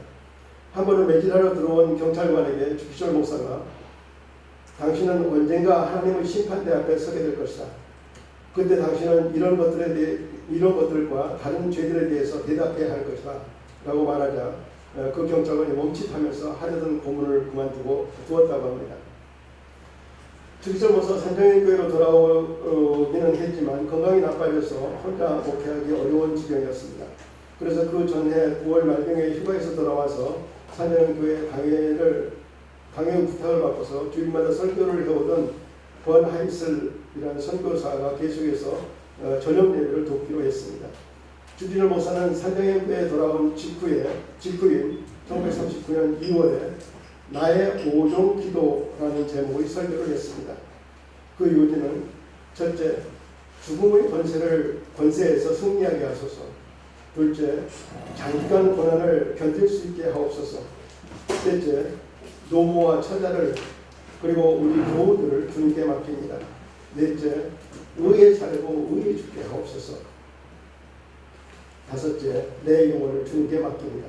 한 번은 매질하러 들어온 경찰관에게 주기철 목사가 당신은 언젠가 하나님의 심판대 앞에 서게 될 것이다. 그때 당신은 이런 것들과 다른 죄들에 대해서 대답해야 할 것이다. 라고 말하자 그 경찰관이 멈칫하면서 하려던 고문을 그만두고 두었다고 합니다. 주기철 목사가 산정인교회로 돌아오기는 했지만 건강이 나빠져서 혼자 목회하기 어려운 지경이었습니다. 그래서 그 전해 9월 말경에 휴가에서 돌아와서 산정인교회 강의 부탁을 받고서 주일마다 설교를 해오던 번 하이슬이라는 선교사가 계속해서 저녁 예배를 돕기로 했습니다. 주기철 목사는 산정인교회에 돌아온 직후인 1939년 2월에 나의 5종 기도라는 제목의 설교를 했습니다. 그 요지는 첫째, 죽음의 권세에서 승리하게 하소서. 둘째, 장기간 고난을 견딜 수 있게 하옵소서. 셋째, 노모와 처자를 그리고 우리 교우들을 주님께 맡깁니다. 넷째, 의에 살고 의에 죽게 하옵소서. 다섯째, 내 영혼을 주님께 맡깁니다.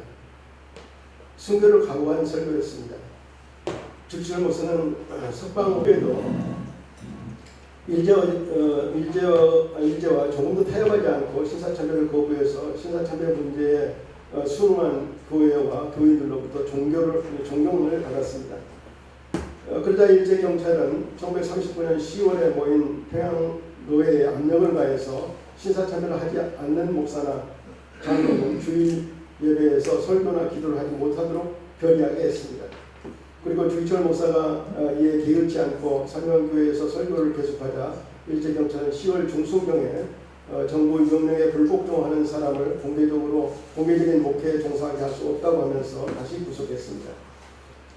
순교를 각오한 설교였습니다. 주기철 목사는 석방 후에도 일제와 조금도 타협하지 않고 신사참배를 거부해서 신사참배 문제에 순응한 교회와 교인들로부터 존경을 받았습니다. 그러자 일제경찰은 1939년 10월에 모인 평양노회에 압력을 가해서 신사참배를 하지 않는 목사나 장로는 주일 예배에서 설교나 기도를 하지 못하도록 결의하게 했습니다. 그리고 주기철 목사가 이에 게을지 않고 상명교회에서 설교를 계속하자 일제경찰은 10월 중순경에 정부 명령에 불복종하는 사람을 공개적인 목회에 종사하게 할 수 없다고 하면서 다시 구속했습니다.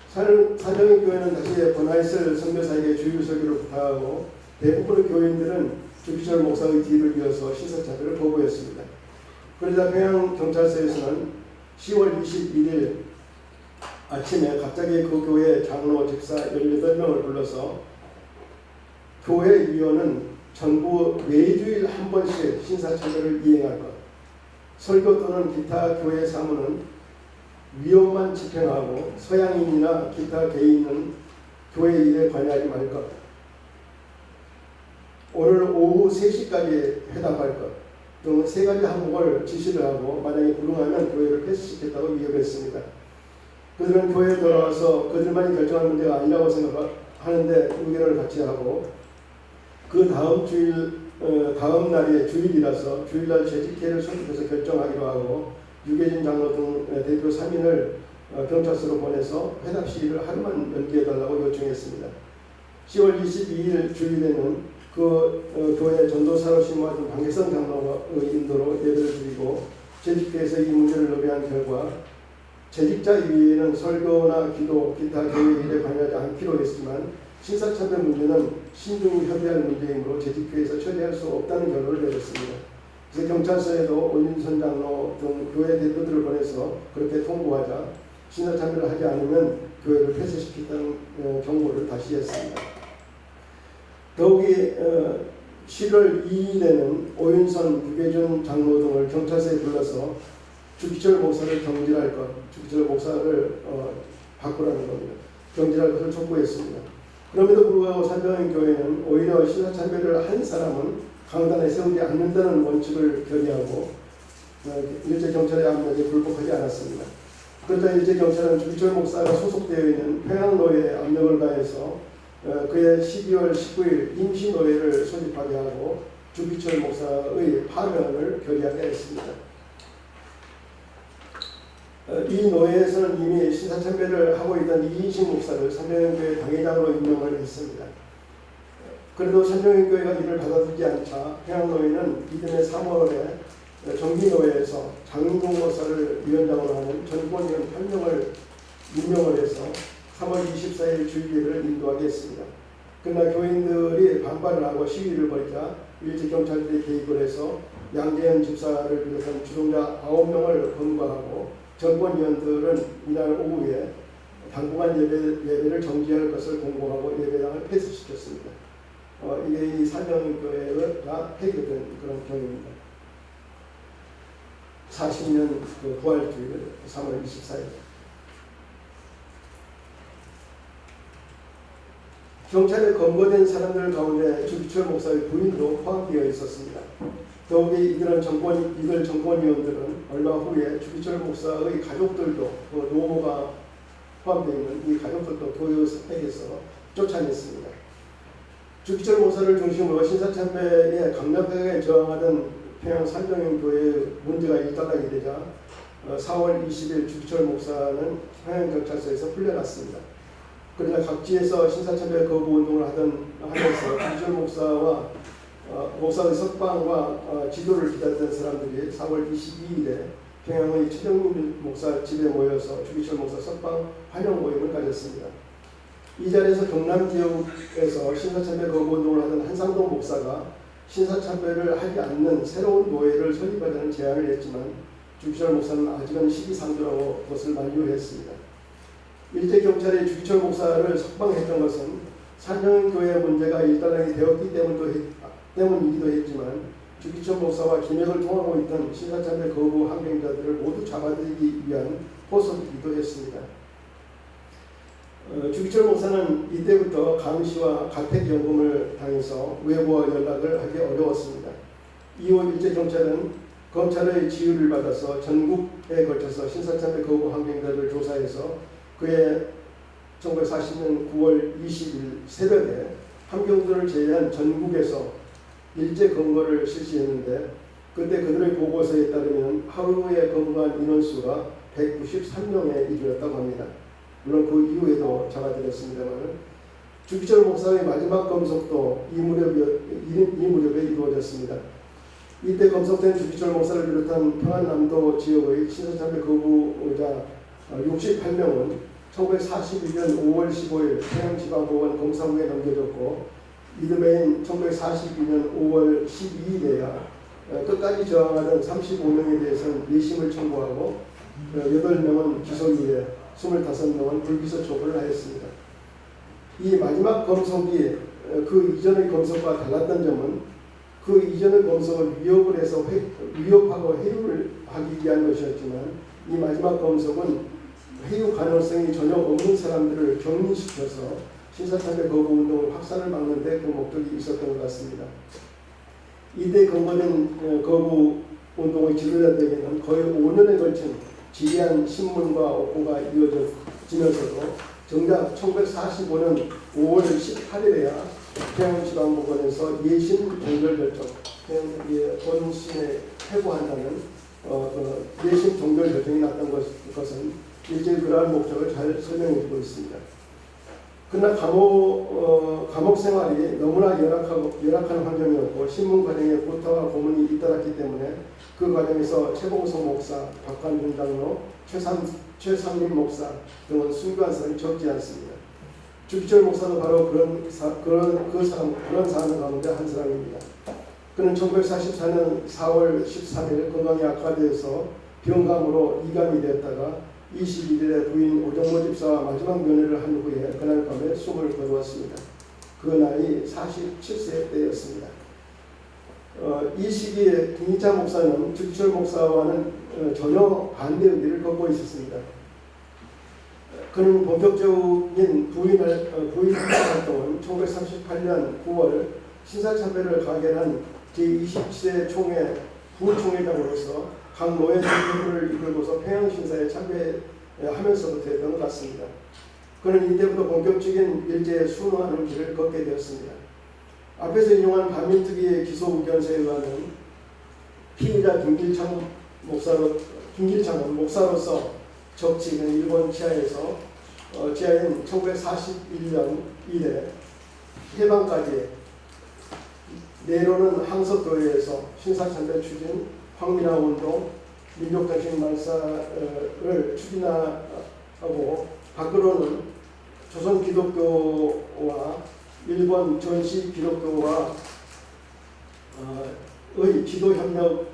사정의 교회는 다시 버나이슬 선교사에게 주일 설교를 부탁하고 대부분의 교인들은 주기철 목사의 뒤를 이어서 신사참배를 거부했습니다. 그러자 평양경찰서에서는 10월 21일 아침에 갑자기 그 교회 장로 집사 18명을 불러서 교회 위원은 전부 매주일 한 번씩 신사참배를 이행할 것, 설교 또는 기타 교회 사무는 위원만 집행하고 서양인이나 기타 개인은 교회 일에 관여하지 말 것, 오늘 오후 3시까지 회답할 것 등 3가지 항목을 지시를 하고 만약에 불응하면 교회를 폐쇄시켰다고 위협했습니다. 그들은 교회에 돌아와서 그들만이 결정한 문제가 아니라고 생각하는데 의견을 같이 하고 그 다음 날이 주일이라서 주일날 재직회를 소집해서 결정하기로 하고 유계진 장로 등 대표 3인을 경찰서로 보내서 회답 시일을 하루만 연기해달라고 요청했습니다. 10월 22일 주일에는 교회 전도사로 심부하던 방계성 장로의 인도로 예배를 드리고 재직회에서 이 문제를 논의한 결과 재직자 이외에는 설교나 기도, 기타 교회 일에 관여하지 않기로 했지만 신사참배 문제는 신중히 협의할 문제이므로 재직회에서 처리할 수 없다는 결론을 내렸습니다. 그래서 경찰서에도 오윤선 장로 등 교회 대표들을 보내서 그렇게 통보하자 신사참배를 하지 않으면 교회를 폐쇄시키다는 경고를 다시 했습니다. 더욱이 10월 2일에는 오윤선, 유계준 장로 등을 경찰서에 불러서 주기철 목사를 경질할 것, 주기철 목사를 바꾸라는 겁니다. 경질할 것을 촉구했습니다. 그럼에도 불구하고 산정교회는 오히려 신사참배를 한 사람은 강단에 세우지 않는다는 원칙을 결의하고 일제경찰의 압력에 굴복하지 않았습니다. 그러자 일제경찰은 주기철 목사가 소속되어 있는 평양노회에 압력을 가해서 그해 12월 19일 임시노회를 소집하게 하고 주기철 목사의 파면을 결의하게 했습니다. 이 노회에서는 이미 신사참배를 하고 있던 이인식 목사를 산정교회 당회장으로 임명을 했습니다. 그래도 산정교회가 이를 받아들이지 않자 평양노회는 이듬해 3월에 정기노회에서 장인동 목사를 위원장으로 하는 전권위원 8명을 임명을 해서 3월 24일 주일예배를 인도하게 했습니다. 그러나 교인들이 반발을 하고 시위를 벌이자 일제경찰들이 개입을 해서 양재현 집사를 비롯한 주동자 9명을 검거하고 정권위원들은 이날 오후에 당분간 예배를 정지할 것을 공고하고 예배당을 폐쇄시켰습니다. 이게 이 산정교회가 폐기된 그런 경우입니다. 40년 부활주일 3월 24일. 경찰에 검거된 사람들 가운데 주기철 목사의 부인도 포함되어 있었습니다. 더욱이 이들 정권위원들은 얼마 후에 주기철 목사의 가족들도 노모가 포함되어 있는 이 가족들도 교회 스펙에서 쫓아냈습니다. 주기철 목사를 중심으로 신사참배에 강력하게 저항하던 평양 산정교회의 문제가 일단락이 되자 4월 20일 주기철 목사는 평양경찰서에서 풀려났습니다. 그러나 각지에서 신사참배 거부 운동을 하면서 주기철 목사와 목사의 석방과 지도를 기다렸던 사람들이 4월 22일에 평양의 최정민 목사 집에 모여서 주기철 목사 석방 환영 모임을 가졌습니다. 이 자리에서 경남 지역에서 신사참배 거부 운동을 하던 한상동 목사가 신사참배를 하지 않는 새로운 노회를 설립하자는 제안을 했지만 주기철 목사는 아직은 시기상조라고 그것을 만류했습니다. 일제경찰이 주기철 목사를 석방했던 것은 산정교회 문제가 일단락이 되었기 때문이기도 했지만 주기철 목사와 김역을 통하고 있던 신사참배 거부 항쟁자들을 모두 잡아들이기 위한 포석이기도 했습니다. 주기철 목사는 이때부터 감시와 가택연금을 당해서 외부와 연락을 하기 어려웠습니다. 이후 일제경찰은 검찰의 지휘를 받아서 전국에 걸쳐서 신사참배 거부 환경자를 조사해서 그해 1940년 9월 20일 새벽에 함경도를 제외한 전국에서 일제 검거를 실시했는데 그때 그들의 보고서에 따르면 하루에 검거한 인원수가 193명에 이르렀다고 합니다. 물론 그 이후에도 잡아들였습니다만 주기철 목사의 마지막 검속도 이 무렵에 이루어졌습니다. 이때 검속된 주기철 목사를 비롯한 평안남도 지역의 신사참배 거부자 68명은 1941년 5월 15일 평양지방법원 검사국에 넘겨졌고 이듬해인 1942년 5월 12일에야 끝까지 저항하던 35명에 대해서는 내심을 청구하고 8명은 기소유예, 25명은 불기소 처분을 하였습니다. 이 마지막 검속이 그 이전의 검속과 달랐던 점은 그 이전의 검속을 위협하고 해유를 하기 위한 것이었지만 이 마지막 검속은 해유 가능성이 전혀 없는 사람들을 격리시켜서 신사참배 거부 운동의 확산을 막는 데 그 목적이 있었던 것 같습니다. 이때 검거된 거부 운동의 지도자들에게는 거의 5년에 걸친 지리한 신문과 옥고가 이어지면서도 정작 1945년 5월 18일에야 평양지방법원에서 예심 종결 결정, 본심에 회부한다는 예심 종결 결정이 났던 것은 일제히 그러한 목적을 잘 설명해주고 있습니다. 그러나 감옥 생활이 너무나 열악한 환경이었고 신문 과정에 고타와 고문이 잇따랐기 때문에 그 과정에서 최봉성 목사, 박관준 장로, 최상림 목사 등은 순교한 사람이 적지 않습니다. 주기철 목사는 바로 그런 사람 가운데 한 사람입니다. 그는 1944년 4월 13일 건강이 악화되어서 병감으로 이감이 되었다가 21일에 부인 오정모 집사와 마지막 면회를 한 후에 그날 밤에 숨을 거두었습니다. 그 나이 47세 때였습니다. 이 시기에 김희차 목사는 주기철 목사와는 전혀 반대 의리를 걷고 있었습니다. 그는 본격적인 부인 활동은 1938년 9월 신사참배를 가결한 제27회 총회 부총회장으로서 각 노예 대표를 이끌고서 평양신사에 참배하면서부터 했던 것 같습니다. 그는 이때부터 본격적인 일제의 순화하는 길을 걷게 되었습니다. 앞에서 인용한 반민특위의 기소 의견서에 의하면 피의자 김길창은 목사로서 적치는 일본 지하인 1941년 이래 해방까지 내로는 항석교회에서 신사참배 추진, 황민화운동, 민족정신 말사를 추진하고 밖으로는 조선 기독교와 일본 전시 기독교와 의 지도협력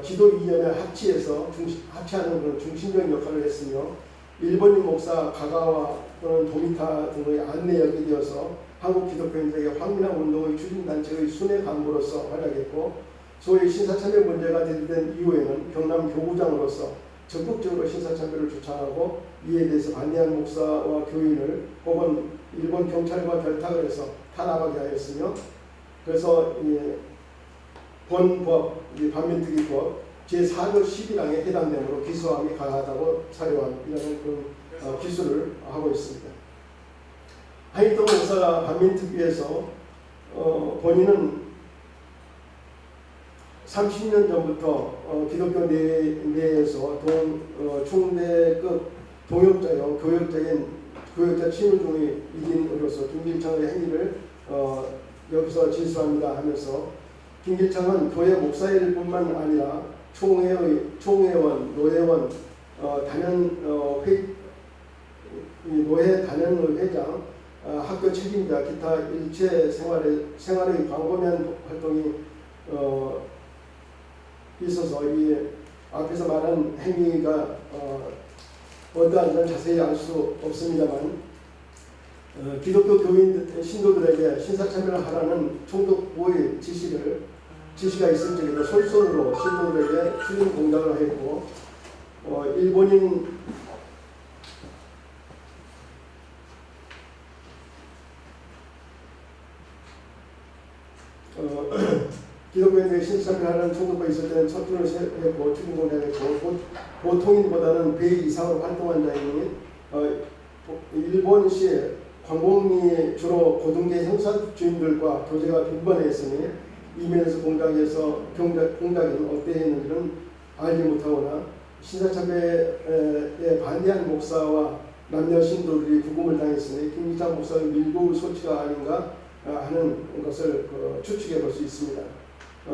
지도 이념에 합치하는 그런 중심적인 역할을 했으며 일본인 목사 가가와 또는 도미타 등의 안내역이 되어서 한국 기독교인들에게 황민화 운동의 추진단체의 순회 간부로서 활약했고 소위 신사참배 문제가 대두된 이후에는 경남 교구장으로서 적극적으로 신사참배를 주창하고 이에 대해서 반대한 목사와 교인을 혹은 일본 경찰과 결탁을 해서 탄압하게 하였으며 그래서 본법, 반민특위법 제4조 11항에 해당되므로 기소함이 가하다고 사료함이라는 그 기술을 하고 있습니다. 하이토 목사가 반민특위에서 본인은 30년 전부터 기독교 내에서 총대급 동역자요 교역자 친위 중의 일인으로서 김길창의 행위를 여기서 진술합니다 하면서 김길창은 교회 목사일 뿐만 아니라 총회원, 노회원, 노회 단연 회장, 학교 책임자, 기타 일체 생활의 광범위한 활동이 있어서 이 앞에서 말한 행위가 어떠한지는 자세히 알 수 없습니다만 기독교 교인 신도들에게 신사참배를 하라는 총독부의 지시가 있을 적에도 솔선으로 신도들에게 추진 공작을 했고 일본인 기독교인들이 신참배하는 총독과 있을 때는 천주를 했고 추진공장을 했고 보통인보다는 배 이상으로 활동한 자이니 일본시 광복리 주로 고등계 형사 주인들과 교제가 빈번했으니 이면에서 공작에는 어떠했는지는 알지 못하거나 신사참배에 반대한 목사와 남녀 신도들이 구금을 당했으니 김기찬 목사의 밀고 소치가 아닌가 하는 것을 추측해 볼 수 있습니다.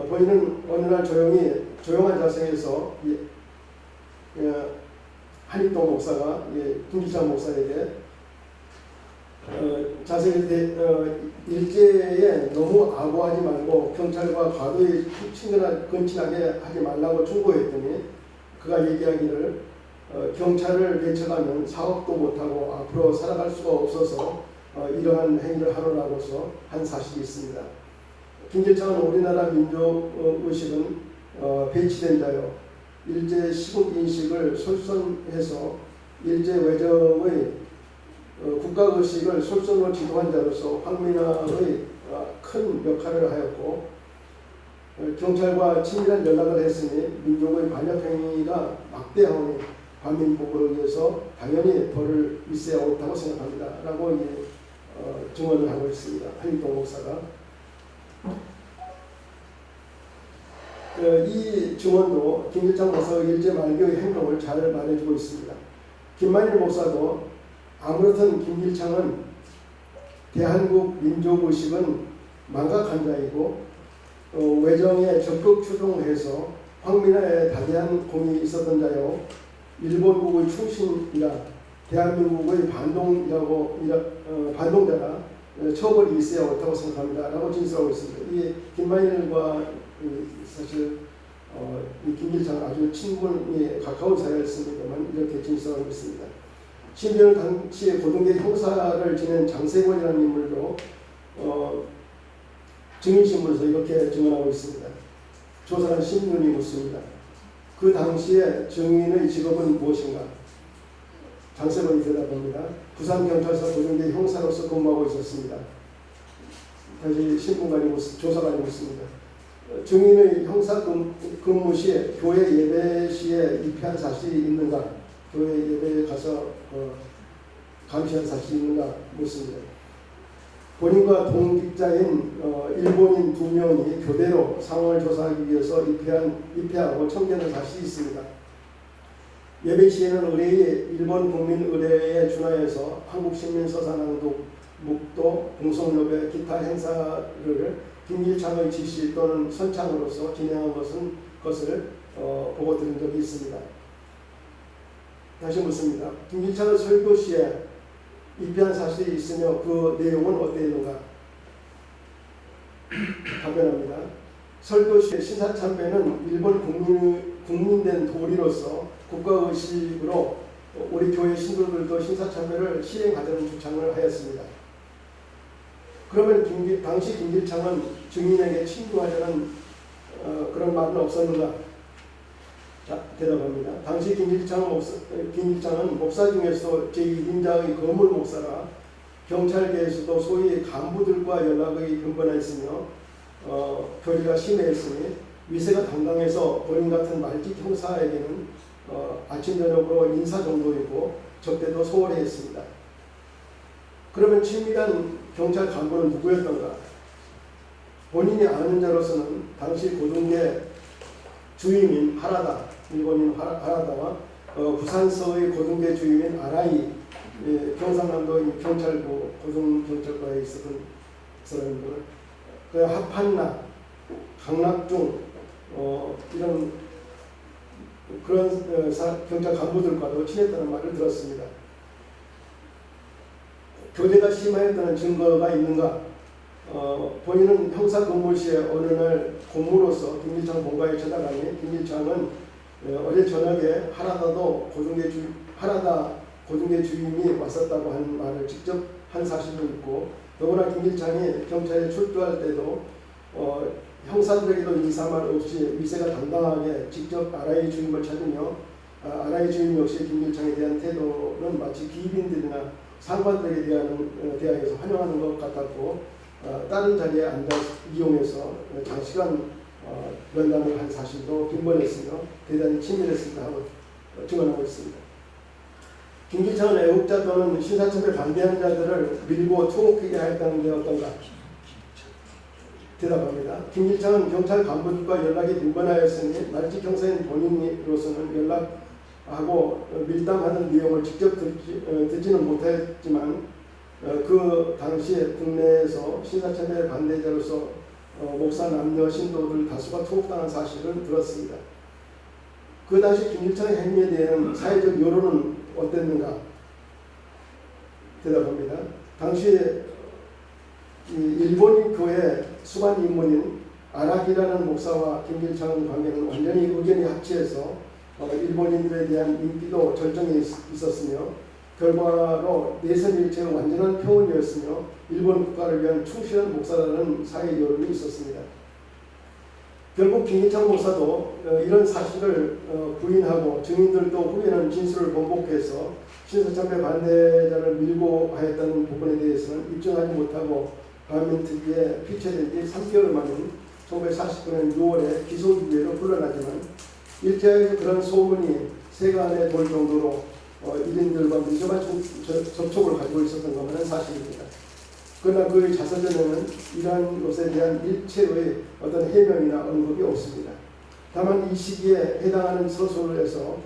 본인은 어느 날 조용한 자세에서 한익동 목사가 김기찬 목사에게 자세히 일제에 너무 아부하지 말고 경찰과 과도히 근친하게 하지 말라고 충고했더니 그가 얘기하기를 경찰을 배척하면 사업도 못하고 앞으로 살아갈 수가 없어서 이러한 행위를 하노라고서 한 사실이 있습니다. 김길창은 우리나라 민족의식은 배치된 자요 일제 시국인식을 솔선해서 일제 외정의 국가의식을 솔선으로 지도한 자로서 황민아의 큰 역할을 하였고 경찰과 친밀한 연락을 했으니 민족의 반역행위가 막대하오니 반민복을 위해서 당연히 벌을 있어야 옳다고 생각합니다. 라고 증언을 하고 있습니다. 한익동 목사가. 이 증언도 김길창 목사의 일제 말기의 행동을 잘 말해주고 있습니다. 김만일 목사도 아무렇든 김길창은 대한국 민족의식은 망각한 자이고 외정에 적극 추종해서 황민아에 다대한 공이 있었던 자요 일본국의 충신이라 대한민국의 반동자라 처벌이 있어야 옳다고 생각합니다. 라고 진술하고 있습니다. 이 김만일과 사실 이 김길창은 아주 친분이 가까운 사이였습니다만 이렇게 진술하고 있습니다. 심지어는 당시 고등계 형사를 지낸 장세권이라는 인물도 증인신문에서 이렇게 증언하고 있습니다. 조사한 신문이 묻습니다. 그 당시에 증인의 직업은 무엇인가? 장세권이 대답합니다. 부산경찰서 고등계 형사로서 근무하고 있었습니다. 다시 신문관이 조사관이 묻습니다. 증인의 형사 근무 시에 교회 예배 시에 입회한 사실이 있는가? 교회 예배에 가서 감시한 사실이 있는가? 묻습니다. 본인과 동직자인 일본인 2명이 교대로 상황을 조사하기 위해서 입회하고 청계한 사실이 있습니다. 예배 시에는 의뢰의 일본 국민 의뢰에 준하여서 한국신민서산낭독, 묵도, 공성협의 기타 행사를 김길창의 지시 또는 선창으로서 진행한 것을 보고 들은 적이 있습니다. 다시 묻습니다. 김길창의 설교 시에 입회한 사실이 있으며 그 내용은 어땠는가? 답변합니다. 설교 시에 신사참배는 일본 국민된 도리로서 국가의식으로 우리 교회 신도들도 신사참배를 시행하자는 주장을 하였습니다. 그러면 당시 김길창은 증인에게 친구하자는 그런 말은 없었는가? 대답합니다. 당시 김길창은 목사 중에서 제1인자의 거물 목사라 경찰계에서도 소위 간부들과 연락이 빈번했으며 교리가 심했으니 위세가 당당해서 본인 같은 말직 형사에게는 아침 저녁으로 인사 정도이고 적대도 소홀히 했습니다. 그러면 친밀한 경찰 간부는 누구였던가? 본인이 아는 자로서는 당시 고등계 주임인 하라다, 일본인 하라다와 부산서의 고등계 주임인 아라이, 경상남도의 경찰부 고등경찰과에 있었던 사람들, 그 하판나, 강락중 이런 그런 경찰 간부들과도 친했다는 말을 들었습니다. 교제가 심하였다는 증거가 있는가? 본인은 형사 근무 시에 어느 날 공무로서 김길창 본가에 찾아가니 김길창은 어제 저녁에 하라다 고등계 주임이 왔었다고 하는 말을 직접 한 사실도 있고 더구나 김길창이 경찰에 출두할 때도 형사들에게도 인사말 없이 위세가 당당하게 직접 아라이 주임을 찾으며 아라이 주임 역시 김길창에 대한 태도는 마치 기빈들이나 상관들에 대하여서 환영하는 것 같았고 다른 자리에 앉아 이용해서 장시간 면담을 한 사실도 빈번했으며 대단히 치밀했습니다 하고 증언하고 있습니다. 김기창은 애국자 또는 신사참에 반대한 자들을 밀고 투옥하게 하였다는 게 어떤가? 대답합니다. 김기창은 경찰 간부들과 연락이 빈번하였으니 말직 형사인 본인으로서는 연락하고 밀담하는 내용을 직접 듣지는 못했지만 그 당시에 국내에서 신사참회 반대자로서 목사 남녀 신도들 다수가 투옥당한 사실을 들었습니다. 그 당시 김일창의 행위에 대한 사회적 여론은 어땠는가? 대답합니다. 당시 일본인 교회 수반 인물인 아락이라는 목사와 김일창의 관계는 완전히 의견이 합치해서 일본인들에 대한 인기도 절정에 있었으며 결과로 내선일체의 완전한 표현이었으며 일본 국가를 위한 충실한 목사라는 사회 여론이 있었습니다. 결국 김기창 목사도 이런 사실을 부인하고 증인들도 후에는 진술을 번복해서 신사참회 반대자를 밀고 하였다는 부분에 대해서는 입증하지 못하고 반민특위에 피체된 지 3개월 만인 1949년 6월에 기소유예로 풀려나지만 일제에서 그런 소문이 세간에 돌 정도로 일인들과 민감한 접촉을 가지고 있었던 것은 사실입니다. 그러나 그의 자서전에는 이러한 것에 대한 일체의 어떤 해명이나 언급이 없습니다. 다만 이 시기에 해당하는 서술에서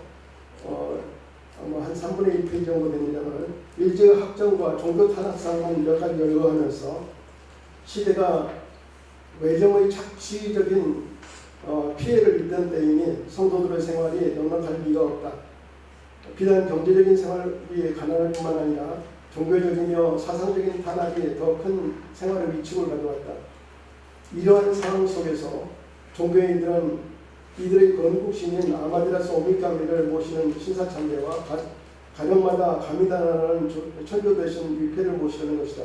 한 3분의 1페이지 정도 됩니다만 일제의 학정과 종교 탄압상을 몇 가지 열거하면서 시대가 외정의 착취적인 피해를 입던 때이니 성도들의 생활이 넉넉할 리가 없다. 비단 경제적인 생활이 가난할 뿐만 아니라 종교적이며 사상적인 탄압이 더 큰 생활의 위축을 가져왔다. 이러한 상황 속에서 종교인들은 이들의 건국신인 아마디라스 오미카미를 모시는 신사참배와 가정마다 감이다라는 천교 대신 위패를 모시는 것이다.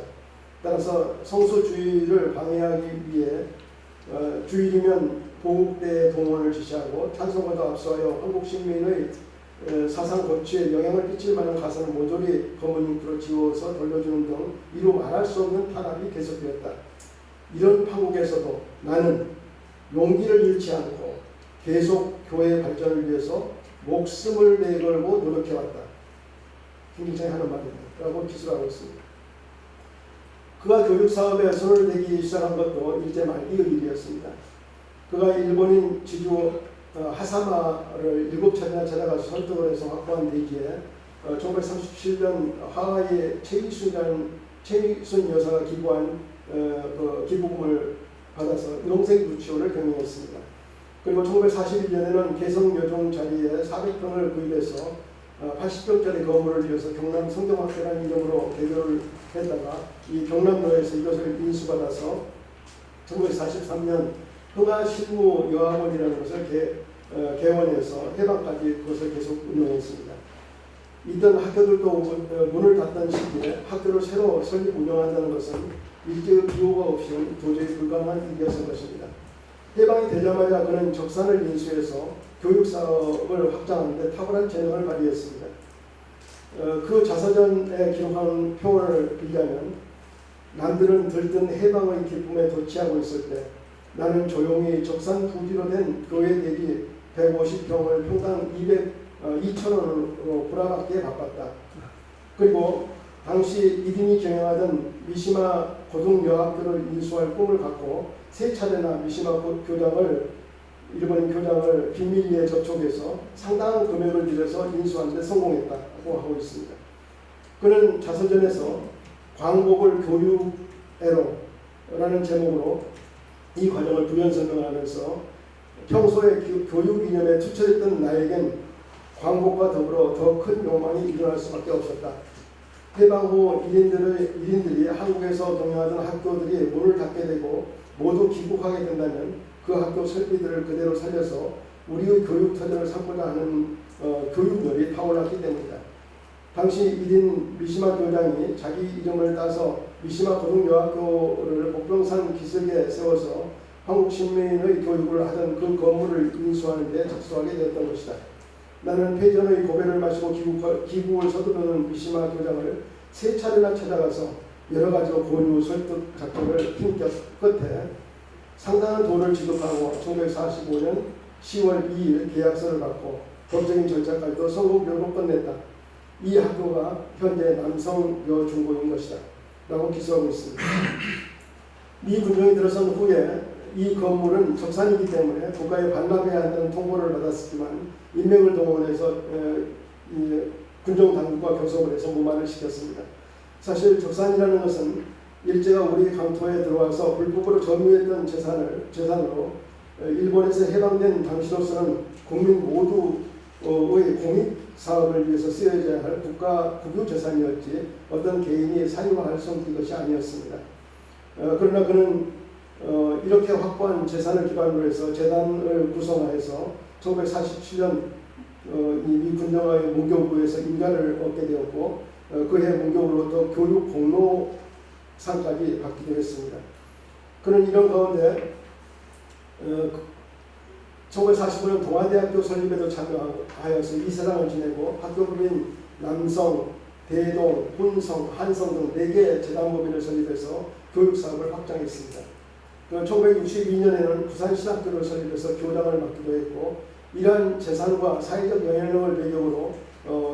따라서 성소주의를 방해하기 위해 주일이면 보국대의 동원을 지시하고 찬송가도 앞서하여 한국 시민의 사상 거취에 영향을 끼칠 만한 가사는 모조리 검은 잉크로 지워서 돌려주는 등 이루 말할 수 없는 탄압이 계속되었다. 이런 파국에서도 나는 용기를 잃지 않고 계속 교회 발전을 위해서 목숨을 내걸고 노력해왔다. 김기창이 하는 말입니다. 라고 기술하고 있습니다. 그가 교육사업에 손을 대기 시작한 것도 일제 말기의 일이었습니다. 그가 일본인 지주 하사마를 7차례나 찾아가서 설득을 해서 확보한 대기에 1937년 하와이의 최이순 여사가 기부한 기부금을 받아서 영생 유치원을 경영했습니다. 그리고 1941년에는 개성여종 자리에 400평을 구입해서 80평짜리 건물을 지어서 경남 성경학회라는 이름으로 개교를 했다가 이 경남도에서 이것을 인수받아서 1943년 흥하실무여학원이라는 것을 개원해서 해방까지 그것을 계속 운영했습니다. 이던 학교들도 문을 닫던 시기에 학교를 새로 설립 운영한다는 것은 일제의 비호가 없이는 도저히 불가능한 일이었을 것입니다. 해방이 되자마자 그는 적산을 인수해서 교육사업을 확장하는 데 탁월한 재능을 발휘했습니다. 그 자서전에 기록한 표현을 빌자면 남들은 들뜬 해방의 기쁨에 도취하고 있을 때 나는 조용히 적산 부지로 된 교회 대비 150평을 평당 2,000원으로 불어받기에 바빴다. 그리고 당시 이든이 경영하던 미시마 고등여학교를 인수할 꿈을 갖고 3차례나 미시마 교장을 일본인 교장을 비밀리에 접촉해서 상당한 금액을 들여서 인수하는 데 성공했다고 하고 있습니다. 그는 자서전에서 광복을 교육애로라는 제목으로 이 과정을 부연 설명하면서 평소에 교육 이념에 투철했던 나에겐 광복과 더불어 더 큰 욕망이 일어날 수밖에 없었다. 해방 후 일인들이 한국에서 동행하던 학교들이 문을 닫게 되고 모두 귀국하게 된다면 그 학교 설비들을 그대로 살려서 우리의 교육 터전을 삼고자 하는 교육열이 타올랐기 때문이다. 당시 일인 미시마 교장이 자기 이름을 따서 미시마 고등여학교를 목동산 기슭에 세워서 한국 시민의 교육을 하던 그 건물을 인수하는 데 착수하게 되었던 것이다. 나는 패전의 고배를 마시고 기국을 서두르는 미시마 교장을 3차례나 찾아가서 여러 가지로 권유 설득 작전을 힘겹 끝에 상당한 돈을 지급하고 1945년 10월 2일 계약서를 받고 법적인 절차까지도 성공적으로 끝냈다. 이 학교가 현재 남성 여중고인 것이다 라고 기소하고 있습니다. 미 군정이 들어선 후에 이 건물은 적산이기 때문에 국가에 반납해야 한다는 통보를 받았지만 인맥을 동원해서 군정 당국과 교섭을 해서 무마를 시켰습니다. 사실 적산이라는 것은 일제가 우리 강토에 들어와서 불법으로 점유했던 재산으로 일본에서 해방된 당시로서는 국민 모두의 공익 사업을 위해서 쓰여져야 할 국유 재산이었지 어떤 개인이 사유화할 수 없는 것이 아니었습니다. 그러나 그는 이렇게 확보한 재산을 기반으로 해서 재단을 구성하여서 1947년 이 군정화의 문교부에서 인가를 얻게 되었고 그해 문교부로부터 교육 공로상까지 받기도 했습니다. 그는 이런 가운데 1945년 동아대학교 설립에도 참여하여서 이사장을 지내고 학교법인 남성, 대동, 혼성, 한성 등 4개 재단법인을 설립해서 교육사업을 확장했습니다. 1962년에는 부산신학교를 설립해서 교장을 맡기도 했고 이러한 재산과 사회적 영향력을 배경으로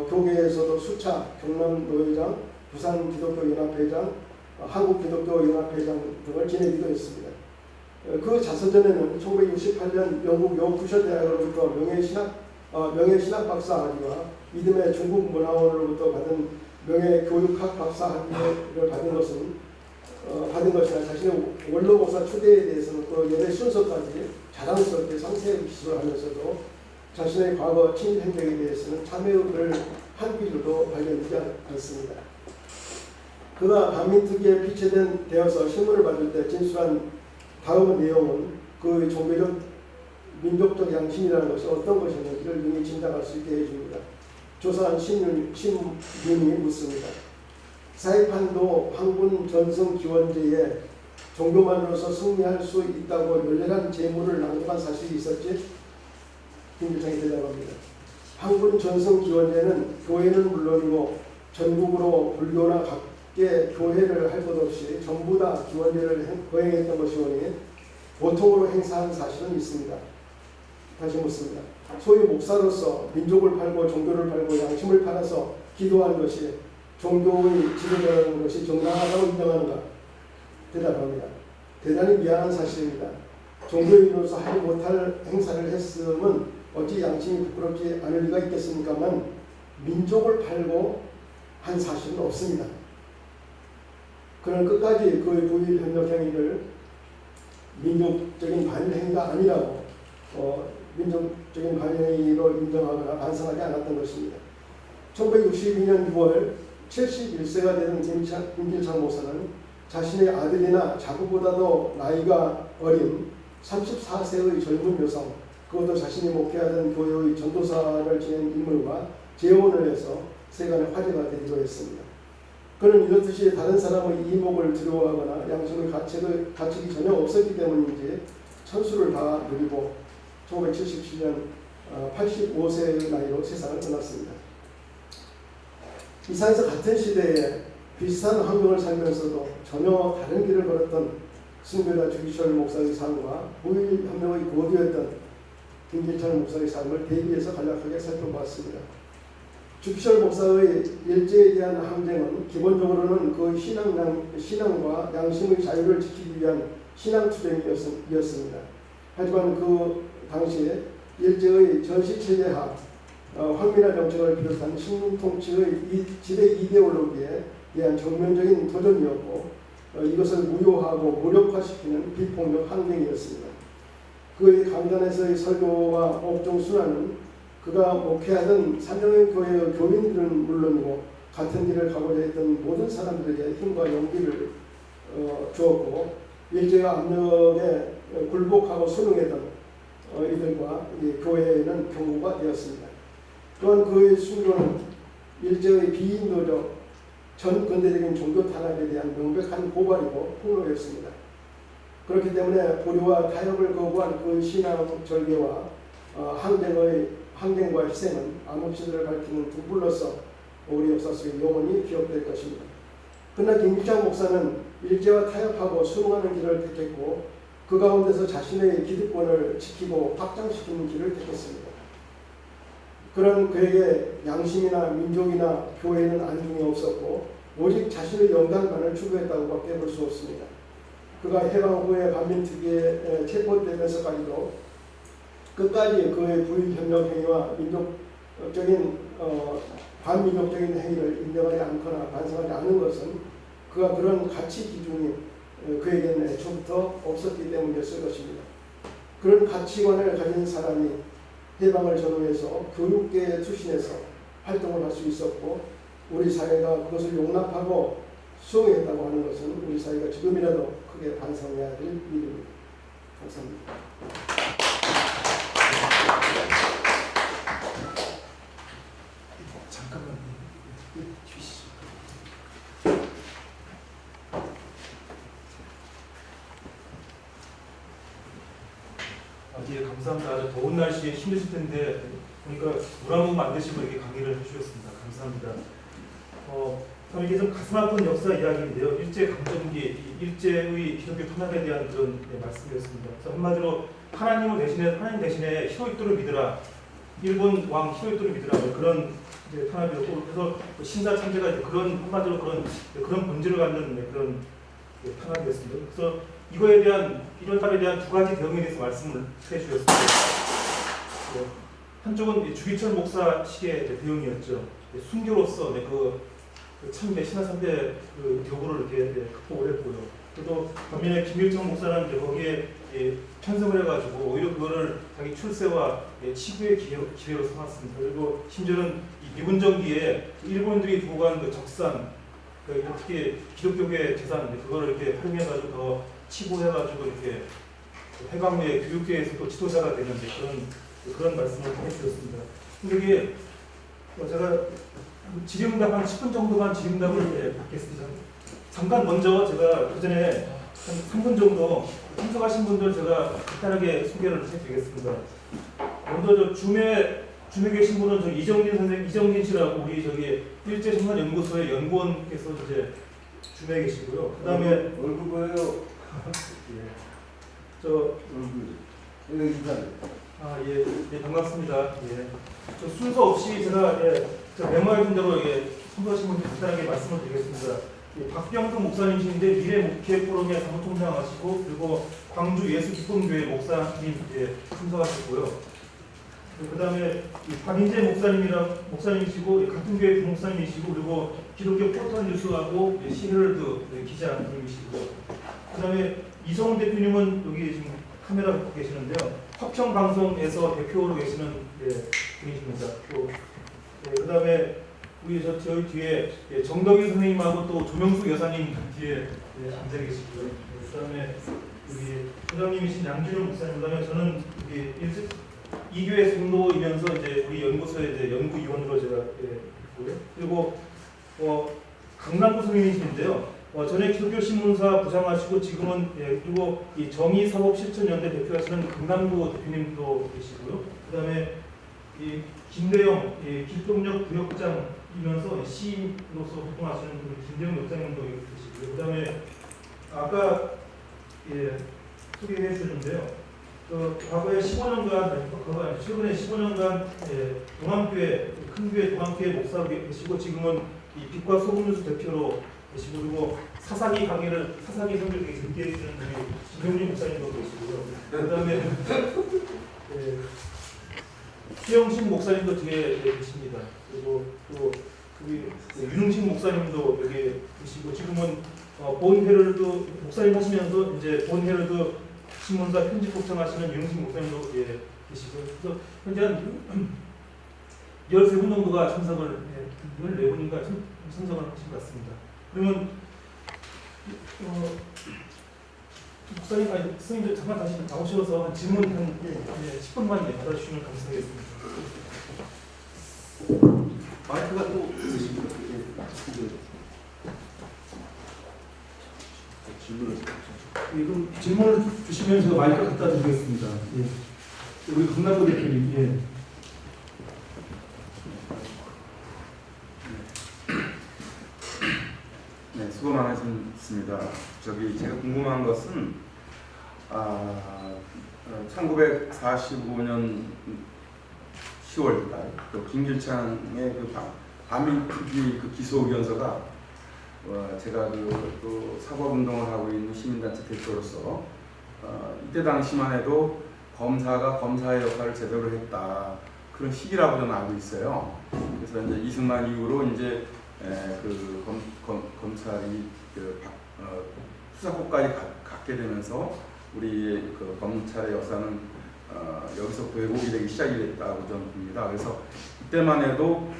교계에서도 수차 경남노회장, 부산기독교연합회장, 한국기독교연합회장 등을 지내기도 했습니다. 그 자서전에는 1968년 영국 요크셔 대학으로부터 명예신학 박사 학위와 이듬해 중국 문화원으로부터 받은 명예교육학 박사 학위를 받은 것이나 자신의 원로 목사 추대에 대해서는 그 연애 순서까지 자랑스럽게 상세하게 기술을 하면서도 자신의 과거 친일 행적에 대해서는 참여를 한 기류도 발견되지 않습니다. 그가 반민특위에 피체되어서 신문을 받을 때 진술한 다음 내용은 그 종교적 민족적 양심이라는 것이 어떤 것이었는지를 능히 짐작할 수 있게 해줍니다. 조사한 신윤이 묻습니다. 사이판도 황군 전승 기원제에 종교만으로서 승리할 수 있다고 열렬한 제문을 낭독한 사실이 있었지? 김길창이 대답합니다. 황군 전승 기원제는 교회는 물론이고 전국으로 불교나 각계 교회를 할 것 없이 전부 다 기원제를 거행했던 것이오니 보통으로 행사한 사실은 있습니다. 다시 묻습니다. 소위 목사로서 민족을 팔고 종교를 팔고 양심을 팔아서 기도하는 것이 종교의 지도자라는 것이 정당하다고 인정하는가? 대답합니다. 대단히 미안한 사실입니다. 종교인으로서 하지 못할 행사를 했음은 어찌 양심이 부끄럽지 않을 리가 있겠습니까만 민족을 팔고 한 사실은 없습니다. 그는 끝까지 그의 부일 협력 행위를 민족적인 반일 행위가 아니라고 민족적인 반일 행위로 인정하거나 반성하지 않았던 것입니다. 1962년 6월 71세가 되는 김길창 목사는 자신의 아들이나 자구보다도 나이가 어린 34세의 젊은 여성, 그것도 자신이 목회하던 교회의 전도사를 지낸 인물과 재혼을 해서 세간의 화제가 되기도 했습니다. 그는 이렇듯이 다른 사람의 이목을 두려워하거나 양심의 가책이 전혀 없었기 때문인지 천수를 다 누리고 1977년 85세의 나이로 세상을 떠났습니다. 이산에서 같은 시대에 비슷한 환경을 살면서도 전혀 다른 길을 걸었던 승교자 주기철 목사의 삶과 무일혁명의 고디였던 김길창 목사의 삶을 대비해서 간략하게 살펴보았습니다. 주기철 목사의 일제에 대한 항쟁은 기본적으로는 그 신앙과 양심의 자유를 지키기 위한 신앙투쟁이었습니다. 하지만 그 당시에 일제의 전시체제 하 황민화 정책을 비롯한 식민통치의 지배 이데올로기에 대한 정면적인 도전이었고 이것을 무효하고 무력화시키는 비폭력 항쟁이었습니다. 그의 강단에서의 설교와 옥중 순환은 그가 목회하던 산정교회의 교민들은 물론이고 같은 길을 가고자 했던 모든 사람들에게 힘과 용기를 주었고 일제의 압력에 굴복하고 순응했던 이들과 교회에는 경고가 되었습니다. 또한 그의 순교는 일제의 비인도적 전 근대적인 종교 탄압에 대한 명백한 고발이고 폭로였습니다. 그렇기 때문에 불의와 타협을 거부한 그의 신앙 절개와 항쟁과 희생은 암흑시대를 밝히는 등불로서 우리 역사 속에 영원히 기억될 것입니다. 그러나 김기창 목사는 일제와 타협하고 수능하는 길을 택했고 그 가운데서 자신의 기득권을 지키고 확장시키는 길을 택했습니다. 그런 그에게 양심이나 민족이나 교회는 안중이 없었고 오직 자신의 영광만을 추구했다고밖에 볼 수 없습니다. 그가 해방 후에 반민특위에 체포되면서까지도 끝까지 그의 부의협력 행위와 민족적인 반민족적인 행위를 인정하지 않거나 반성하지 않은 것은 그가 그런 가치 기준이 그에게는 애초부터 없었기 때문이었을 것입니다. 그런 가치관을 가진 사람이 해방을 전후해서 교육계에 투신해서 활동을 할 수 있었고 우리 사회가 그것을 용납하고 수용했다고 하는 것은 우리 사회가 지금이라도 크게 반성해야 될 일입니다. 감사합니다. 잠깐만 주시죠. 예, 감사합니다. 아주 더운 날씨에 힘드실 텐데 보니까 물 한 모금 안 드시고 이렇게 강의를 해주셨습니다. 감사합니다. 참 이게 좀 가슴 아픈 역사 이야기인데요. 일제 강점기, 일제의 기독교 탄압에 대한 그런 말씀이었습니다. 그래서 한마디로 하나님 대신에 히로히토를 믿으라, 일본 왕 히로히토를 믿으라, 그런 탄압이었고, 그래서 신사 참배가 그런 한마디로 그런 본질을 갖는 그런 탄압이었습니다. 그래서 이런 탄압에 대한 두 가지 대응에 대해서 말씀을 해주셨습니다. 한쪽은 주기철 목사 식의 대응이었죠. 순교로서 참배 신화 참배 교구를 이렇게 극복을 했고요. 또 반면에 김일성 목사는 거기에 편성을 해가지고 오히려 그거를 자기 출세와 치부의 기회로 삼았습니다. 그리고 심지어는 이 미군정기에 일본인들이 두고 간 적산, 특히 기독교계 재산 그거를 이렇게 활용해가지고 더 치부해가지고 이렇게 해방 후에 교육계에서 또 지도자가 되는 그런 말씀을 해주셨습니다. 근데 이게 제가 질의응답 한 10분 정도만 질의응답을 받겠습니다. 잠깐 먼저 제가 그 전에 한 3분 정도 참석하신 분들 제가 간단하게 소개를 해드리겠습니다. 먼저 줌에 계신 분은 이정진 씨라고 우리 일제청산연구소의 연구원께서 이제 줌에 계시고요. 그다음에 얼굴 보여요. 예. 예, 반갑습니다. 예. 순서 없이 제가 메모해둔 대로 참석하신 분들 간단하게 말씀을 드리겠습니다. 박병수 목사님이신데 미래 목회 포럼의 사무총장하시고 그리고 광주 예수기쁨교회 목사님 참석하셨고요. 그다음에 박인재 목사님이시고 같은 교회 부목사님이시고 그리고 기독교 포털 뉴스하고 시헤럴드 기자님이시고요. 그다음에 이성훈 대표님은 여기 지금 카메라 갖고 계시는데요. 화평방송에서 대표로 계시는 분이십니다. 그다음에 저희 뒤에 정덕희 선생님하고 또 조명숙 여사님 뒤에 앉아 계시고요. 그다음에 우리 부장님이신 양준영 목사님, 그다음에 저는 이 교회 성도이면서 우리 연구소의 연구위원으로 제가 있고요. 그리고 강남구 선생님이신데요. 전에 기독교신문사 부장하시고 지금은 그리고 이 정의사법실천연대 대표하시는 강남구 대표님도 계시고요. 그다음에 이 김대영 기독력 부역장이면서 시인으로서 활동하시는 김대영 역장님도 계시고요. 그다음에 아까 소개해 주셨는데요. 과거에 15년간 최근에 15년간 동암교회 큰 교회 동암교회 목사로 계시고 지금은 이 빛과 소금 뉴스 대표로 계시고 그리고 사사기 선교를 되게 재밌게 해주시는 우리 김경진 목사님도 계시고요. 그다음에 최영신 목사님도 뒤에 계십니다. 그리고 또 윤흥신 목사님도 여기 계시고 지금은 본헤럴드 목사님 하시면서 이제 본헤럴드 신문사 편집국장 하시는 윤흥신 목사님도 계시고 그래서 현재 한 13분 정도가 참석을 14분인가 참석을 하신 것 같습니다. 그러면 선생님들 잠깐 다시 나오셔서 질문 한 10분만 받아주시면 감사하겠습니다. 마이크가 또 있으십니까? 질문을. 그럼 질문을 주시면 제가 마이크 갖다 드리겠습니다. 우리 강남구 대표님. 네, 수고 제가 궁금한 것은 1945년 10월달 그 김길창의 그 반민특위 그 기소 의견서가 제가 그 사법운동을 하고 있는 시민단체 대표로서 이때 당시만 해도 검사가 검사의 역할을 제대로 했다 그런 시기라고 저는 알고 있어요. 그래서 이제 이승만 이후로 이제 그 검찰이 그 수사권까지 갖게 되면서 우리 그 검찰의 역사는 여기서부터 왜곡이 되기 시작이 됐다고 저는 봅니다. 그래서 이때만 해도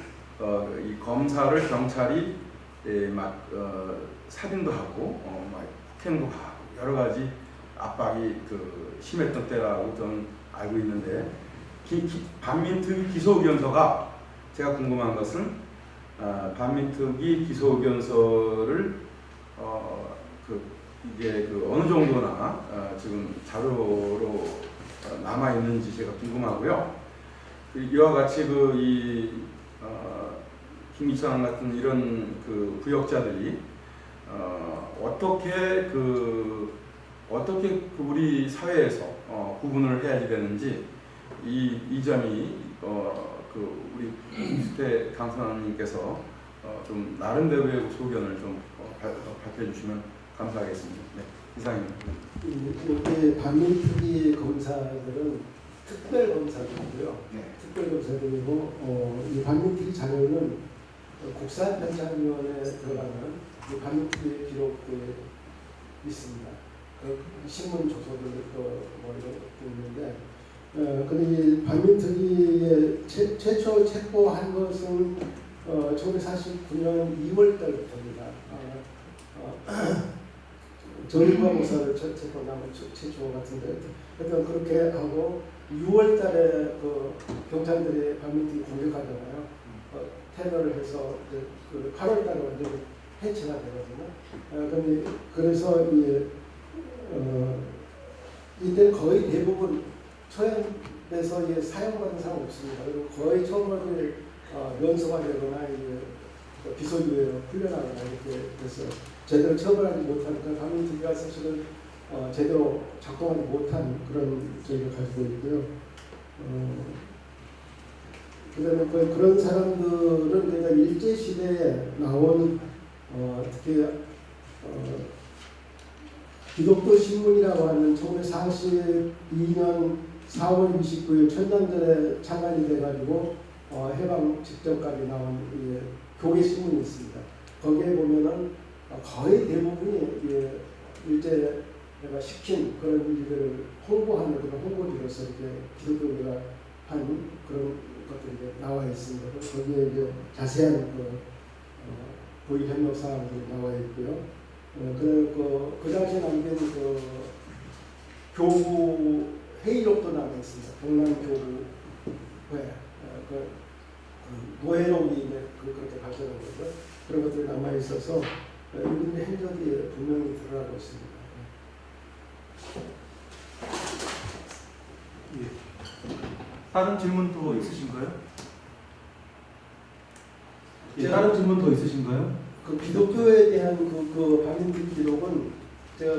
이 검사를 경찰이 살인도 하고 폭행도 하고 여러 가지 압박이 그 심했던 때라고 저는 알고 있는데 반민특위 기소의견서가 제가 궁금한 것은 반민특위 기소의견서를 이게 그 어느 정도나 지금 자료로 남아 있는지 제가 궁금하고요. 이와 같이 김일성 같은 이런 그 부역자들이 어떻게 우리 사회에서 구분을 해야 되는지 이 점이 우리 이수태 강사님께서 좀 나름대로의 소견을 좀 발표해 주시면 감사하겠습니다. 네, 이상입니다. 이렇게 반민특위 검사들은 특별 검사들이고요. 네. 특별 검사들이고 이 반민특위 자료는 국사편찬위원회에 들어가는 이 반민특위 기록부에 있습니다. 그 신문 조서들도 뭐 이런 것도 있는데, 근데 이 반민특위에 최초 체포한 것은 1949년 2월달부터입니다. 전임과 목사를 체포한 최초 같은데, 일단 그렇게 하고 6월달에 그 경찰들이 반민특위 공격하잖아요. 테러를 해서 그 8월달에 완전히 해체가 되거든요. 그래서 이때 거의 대부분 처형돼서 사형받은 사람 없습니다. 그리고 거의 처벌을 면소가 되거나 비소유예로 풀려나거나 이렇게 돼서 제대로 처벌하지 못하니까 반민특위가 사실은 제대로 작동하지 못한 그런 저희가 가지고 있고요. 그다음에 그런 사람들은 그러니까 일제 시대에 나온 특히 기독교 신문이라고 하는 1942년 4월 29일 천년전에 창간이 돼가지고 해방 직전까지 나온 교계 신문이 있습니다. 거기에 보면은 거의 대부분이 일제가 시킨 그런 일들을 홍보하는 그런 홍보지로서 이렇게 기독교가 한 그런 것들이 나와 있습니다. 거기에 이제 자세한 고위 현역 사항들이 나와 있고요. 그 당시에 남긴 교구 회의록도 남아 있습니다. 경남교구회 노회로 그렇게 발전한 거죠. 그런 것들이 남아 있어서 이분의 행적이 분명히 드러나고 있습니다. 예. 다른 질문 더 있으신가요? 예, 다른 질문 더 있으신가요? 그 기독교에 대한 그 반민특위 기록은 제가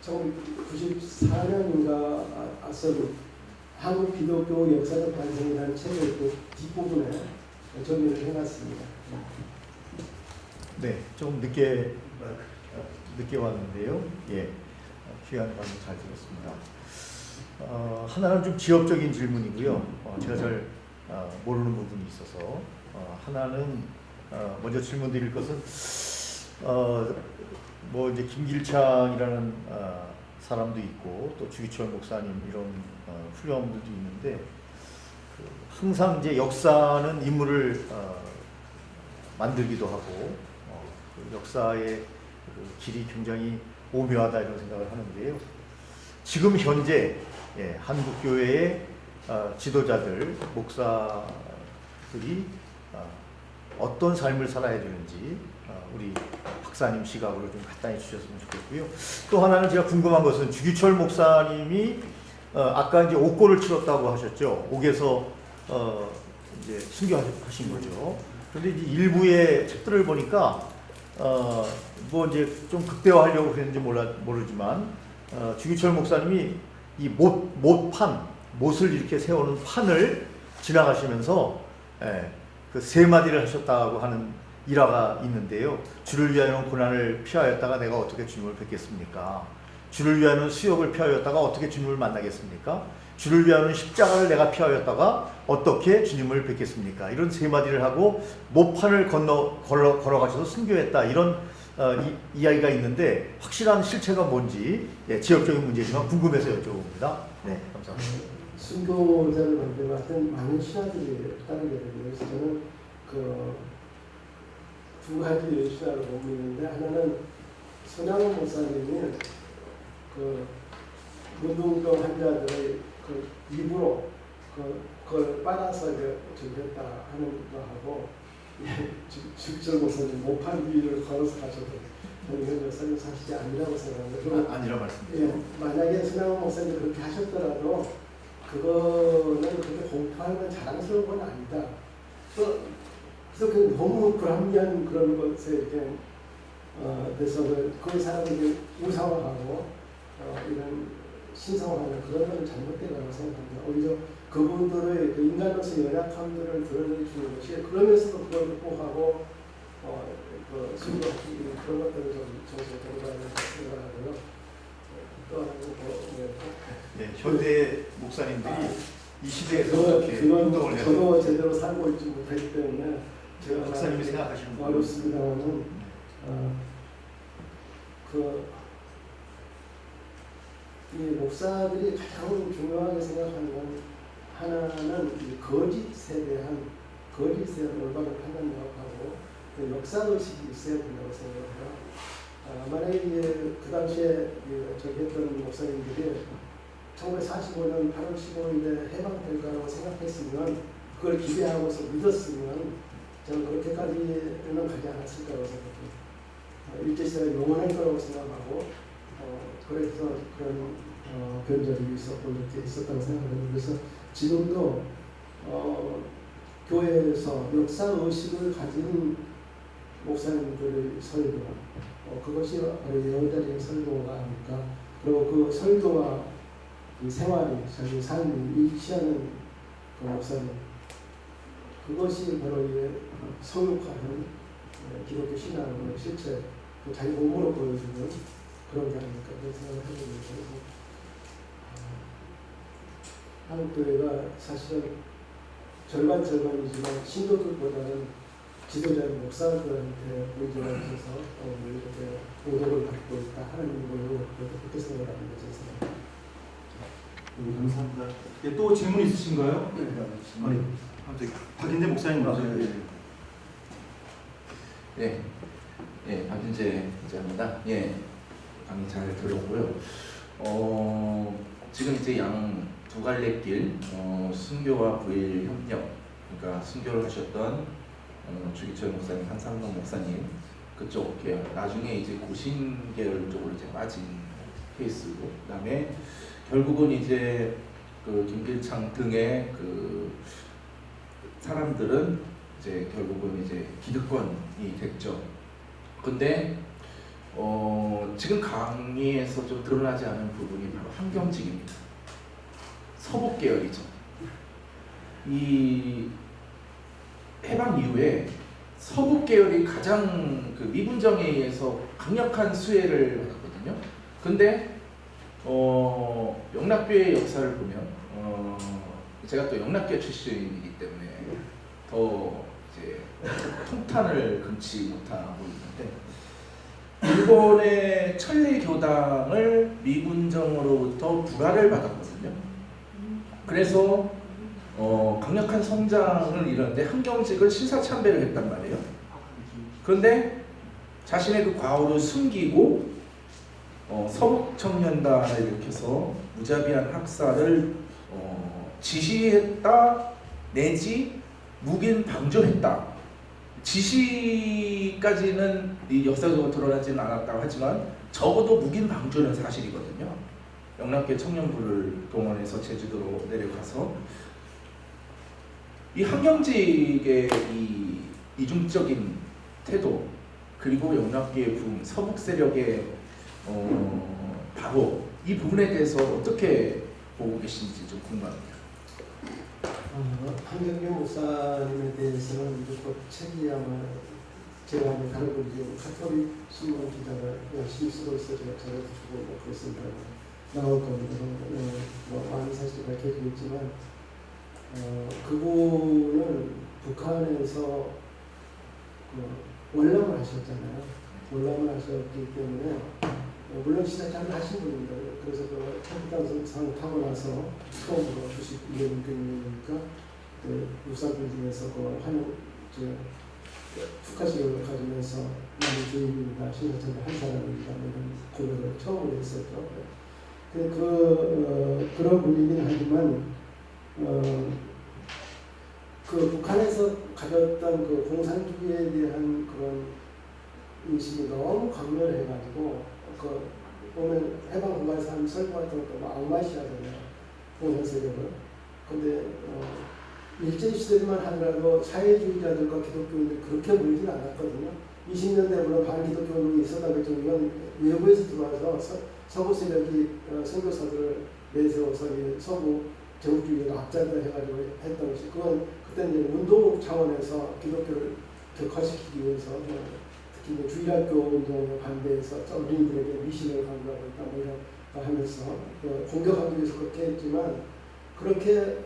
1994년인가 앞선 한국 기독교 역사적 반성이라는 책을 그 뒷부분에 정리를 해놨습니다. 네, 좀 늦게 왔는데요. 예, 귀한 말씀 잘 들었습니다. 하나는 좀 지역적인 질문이고요. 제가 잘 모르는 부분이 있어서 하나는 먼저 질문드릴 것은 뭐 이제 김길창이라는 사람도 있고 또 주기철 목사님 이런 훌륭한 분들도 있는데 항상 이제 역사는 인물을 만들기도 하고 그 역사의 그 길이 굉장히 오묘하다 이런 생각을 하는데요. 지금 현재 한국교회의 지도자들, 목사들이 어떤 삶을 살아야 되는지 우리 박사님 시각으로 좀 간단히 주셨으면 좋겠고요. 또 하나는 제가 궁금한 것은 주기철 목사님이 아까 이제 옥고를 치렀다고 하셨죠. 옥에서 이제 순교하신 거죠. 그런데 이제 일부의 책들을 보니까 뭐 이제 좀 극대화하려고 그랬는지 모르지만 주기철 목사님이 이 못을 이렇게 세우는 판을 지나가시면서 그 세 마디를 하셨다고 하는 일화가 있는데요. 주를 위하여는 고난을 피하였다가 내가 어떻게 주님을 뵙겠습니까? 주를 위하여는 수욕을 피하였다가 어떻게 주님을 만나겠습니까? 주를 위하여는 십자가를 내가 피하였다가 어떻게 주님을 뵙겠습니까? 이런 세 마디를 하고 못판을 걸어가셔서 순교했다. 이런 이야기가 있는데 확실한 실체가 뭔지 지역적인 문제지만 궁금해서 여쭤봅니다. 네, 감사합니다. 순교자를 만들고 하여튼 많은 신화들이 따르게 됩니다. 그래서 저는 그 두 가지 신화를 보고 있는데, 하나는 손양원 목사님이 그 문둥병 환자들의 그 입으로 그걸 빨아서 이제 죽였다 하는 거하고, 주기철 목사님 모판 위를 걸어서 가셔도 저는 이건 역사적 사실이 아니라고 생각합니다. 아니라 말씀드리죠. 예, 만약에 손양원 목사님이 그렇게 하셨더라도 그거는 그렇게 공포하는 건 자랑스러운 건 아니다. 그래서 그 너무 불합리한 그런 것에 이렇게 그래서 그 사람에게 우상화하고 이런 신성화하는 그런 건 잘못되다고 생각합니다. 오히려 그분들의 그 인간으로서 연약함들을 드러내주는 것이, 그러면서도 그걸 극복하고 그 순교하기, 그런 것들을 좀 정신에 들어가야 된다고 생각하고요. 또 하나는 네, 현대 목사님들이 이 시대에서 어떻게 그건 운동을 해야 저도 제대로 살고 있지 못하기 때문에 제가 목사님이 생각하시는 거 어렵습니다만은 이 목사들이 가장 중요하게 생각하는 건, 하나는 이 거짓에 대한 올바른 판단력하고 역사의식이 있어야 된다고 생각해요. 만약에 그 당시에 저기 했던 목사님들이 1945년 8월 15일에 해방될 거라고 생각했으면, 그걸 기대하고서 믿었으면 저는 그렇게까지는 가지 않았을 거라고 생각합니다. 일제시대가 영원할 거라고 생각하고 그래서 그런 변절이 있었다고 생각합니다. 그래서 지금도 교회에서 역사의식을 가진 목사님들의 설교, 그것이 여호자적인 설교가 아닐까. 그리고 그 설교와 이 생활이, 자기 삶이 일치하는 그 목사님, 그것이 바로 이 성육하는 기독교 신앙의 실체, 자기 몸으로 보여주는 그런 게 아닐까 그런 생각을 해보는데, 한국교회가 사실은 절반이지만 신도들보다는 지도자인 목사들한테 의존을 해서 이렇게 오도를 받고 있다 하는 걸로 그렇게 생각합니다. 감사합니다. 네, 또 질문 있으신가요? 아니, 박인재 목사님 먼저. 네, 박인재 기자입니다. 예, 강의 잘 들었고요. 지금 이제 양 두 갈래 길, 순교와 부일 협력, 그러니까 순교를 하셨던 주기철 목사님, 한상동 목사님 그쪽 계열, 나중에 이제 고신 계열 쪽으로 이제 빠진 케이스고, 그다음에 결국은 이제 그 김길창 등의 그 사람들은 이제 결국은 이제 기득권이 됐죠. 근데 지금 강의에서 좀 드러나지 않은 부분이 바로 한경직입니다. 서북 계열이죠. 이 해방 이후에 서북 계열이 가장 그 미분정에 의해서 강력한 수혜를 받았거든요. 근데 영락교의 역사를 보면 제가 또 영락교 출신이기 때문에 더 이제 통탄을 금치 못하고 있는데, 일본의 천리교당을 미군정으로부터 불화를 받았거든요. 그래서 강력한 성장을 이뤘는데 한경직을 신사참배를 했단 말이에요. 그런데 자신의 그 과오를 숨기고 서북청년단을 일으켜서 무자비한 학살을 지시했다 내지 묵인 방조했다. 지시까지는 이 역사적으로 드러나지는 않았다고 하지만 적어도 묵인 방조는 사실이거든요. 영락계 청년부를 동원해서 제주도로 내려가서 이 한경직의 이 이중적인 태도, 그리고 영락계의 부흥, 서북 세력의 바로 이 부분에 대해서 어떻게 보고 계신지 좀 궁금합니다. 한경규 목사님에 대해서는 이제 곧 책이 아마 제가 다루고 있는 카톨릭 신문 기자가 열심히 쓰고 있어 제가 전해주고 뭐 그랬습니다. 나올 겁니다. 뭐 많은 사실이 밝혀지고 있지만 그분은 북한에서 월남을 하셨잖아요. 월남을 하셨기 때문에 물론 진짜 잘 하신 분입니다. 그래서 그 태평양 타고 나서 처음으로 92년이니까 육사들 중에서 그 환영 축하식을 가지면서 나는 주인입니다. 신사천의 한 사람입니다. 이런 고백을 처음으로 했었죠. 그런 분이긴 하지만 그 북한에서 가졌던 그 공산주의에 대한 그런 인식이 너무 강렬해가지고 그 보면 해방 공간에서 한 설교 같은 것도 막 악마시하잖아요. 공산 세력을. 근데 일제 시대만 하더라도 사회주의자들과 기독교인들이 그렇게 물진 않았거든요. 20년대 물론 반기독교 운동이 있었다고 했지만 이건 외부에서 들어와서 서구 세력이 선교사들을 내세워서 서구 제국주의를 압제한다 해가지고 했던 것이 그건 그때 이제 운동 차원에서 기독교를 격화시키기 위해서 특히 주일학교 운동에 반대해서 어린이들에게 미신을 강조하고 있다 뭐 이런 거 하면서 공격하기 위해서 그렇게 했지만 그렇게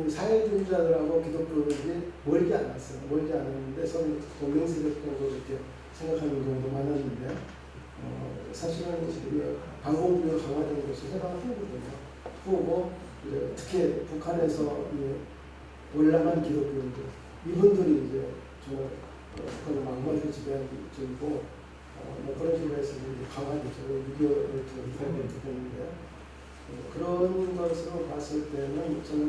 사회주의자들하고 기독교인들이 멀지 않았어요. 멀지 않았는데 서로 동맹세력 정도 이렇게 생각하는 경우도 많았는데 사실은 반공주의가 강화된 것이 해방 후거든요. 후고 특히 북한에서 월남한 기독교인들 이분들이 이제 정말 북한을 막말로 지배하고 뭐 그런 식으로 해서 강화됐죠. 6.25를 했는데 그런 것으로 봤을 때는 저는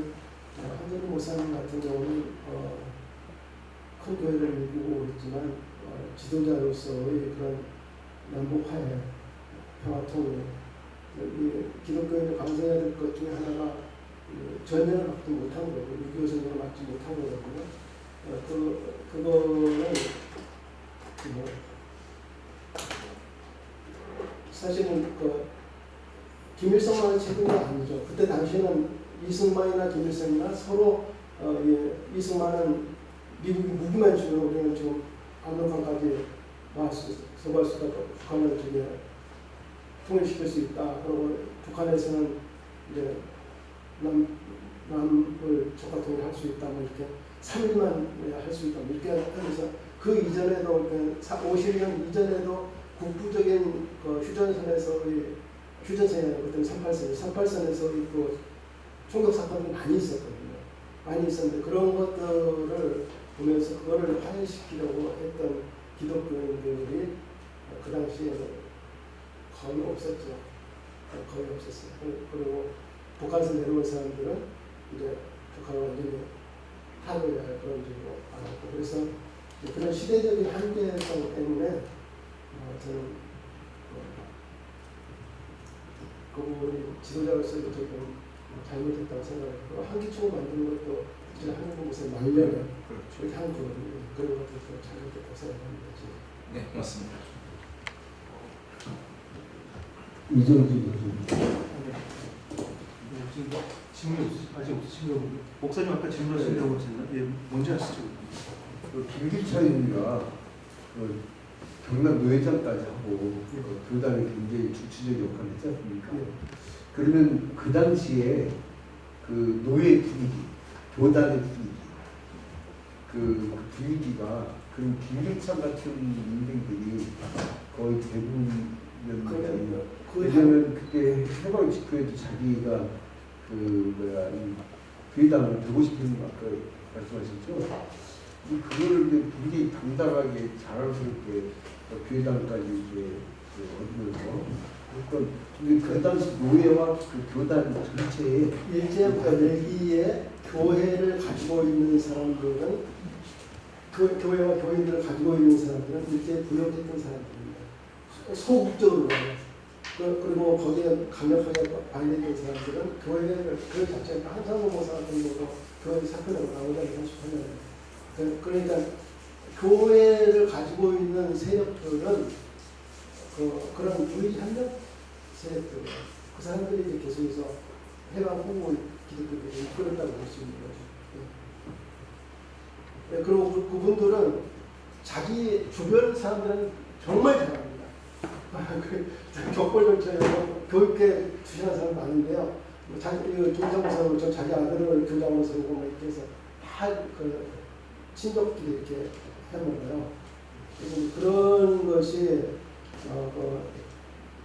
한경규 목사님 같은 경우는 큰 교회를 이루고 있지만 지도자로서의 그런 남북 화해, 평화 통일, 기독교인을 강조해야 될 것 중에 하나가 전쟁을 막지 못한 거고 6.25 전쟁을 막지 못한 거거든요. 그거는 사실은 김일성만의 책임이 아니죠. 그때 당시에는 이승만이나 김일성이나 서로 이승만은 미국이 무기만 주면 우리는 지금 압록강까지 서구할 수 있다. 북한을 통일시킬 수 있다. 그리고 북한에서는 이제 남을 적화 통일할 수 있다. 뭐 이렇게 3일만 할 수 있다. 이렇게 하면서 그 이전에도 50년 이전에도 국부적인 휴전선에서의 그때는 38선에서의 총격 사건이 많이 있었거든요. 많이 있었는데 그런 것들을 보면서 그거를 화해시키려고 했던 기독교인들이 그 당시에 거의 없었죠. 거의 없었어요. 그리고 북한에서 내려온 사람들은 이제 북한을 완전히 타도해야 할 그런 식으로 알았고 그래서 그런 시대적인 한계성 때문에 저는 그분이 지도자로서의 조금 잘못했다고 생각했고 한기총을 만드는 것도 사실 한국 무슨 말년에 그렇게 한 거거든요. 그런 것도 잘못했다고 생각합니다. 네, 맞습니다. 이정진 교수님. 질문 아직 없으시고 목사님 아까 질문하시려고 했잖아요. 예, 먼저 하시죠. 김기찬이가 경남 노회장까지 하고 교단에 굉장히 주치적 역할을 했지 않습니까? 그러면 그 당시에 그 노예 분위기, 교단의 분위기, 그 분위기가 그런 김기찬 같은 인생들이 거의 대부분이었는데 왜냐면 그때 해방 직후에도 자기가 이 교회당을 되고 싶은 아까 말씀하셨죠? 그거를 이제 굉장히 당당하게 자랑스럽게 교회당까지 이제 얻으면서 근데 그 당시 노예와 그 교단 전체에 일제 관리기에 교회를 가지고 있는 사람들은 교회와 교인들을 가지고 있는 사람들은 일제에 부역했던 사람들입니다. 소극적으로 그리고 거기에 강력하게 반대했던 사람들은 교회 자체가 한상봉 목사 같은 경우도 교회 사건으로 나오자고 하셨잖아요. 그러니까 교회를 가지고 있는 세력들은 그런 부의지 협력 세력들, 그 사람들이 이제 계속해서 해방 후보 기독교를 이끌었다고 볼 수 있는 거죠. 예, 그리고 그분들은 자기 주변 사람들은 정말 잘합니다. 격벌 정책에서 교육계 투신한 사람 많은데요. 김정선 저 자기 아들을 교장으로 세우고 막 이렇게 해서 그 친족끼리 이렇게 해먹어요. 그런 것이 그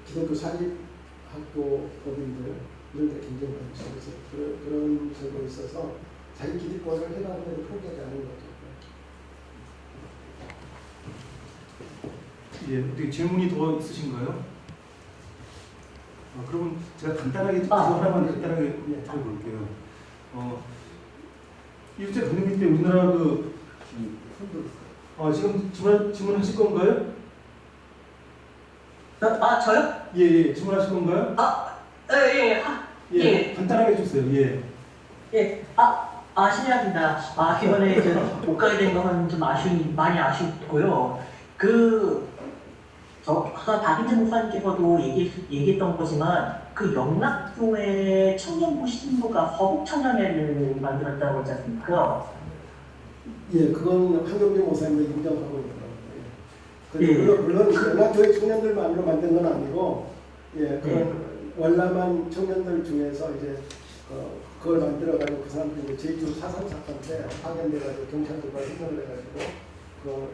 기독교 사립학교 법인들 이런 데 굉장히 많죠. 그래서 그런 점에 있어서 자기 기득권을 해방하는 포기하지 않는 거죠. 예, 어떻게 질문이 더 있으신가요? 그러면 제가 간단하게 그거 하나만 간단하게 해볼게요. 일제 강점기 때 우리나라 지금 질문하실 건가요? 저요? 예, 질문하실 건가요? 예. 간단하게 해주세요. 예. 예. 실례합니다. 이번에 못 가게 된 거는 좀 많이 아쉽고요. 아까 박인재 목사님께서도 얘기했던 거지만 그 영락교회 청년부 신부가 허북청년회를 만들었다고 하지 않습니까? 예, 그건 황경재 목사님이 인정하고 있는 예. 거예요. 물론 연합교회 청년들만으로 만든 건 아니고, 예, 그런 월남한 청년들 중에서 이제 그걸 만들어가지고 그 사람들이 제주 사상 사건 때 파견돼가지고 경찰들과 협력을 해가지고 그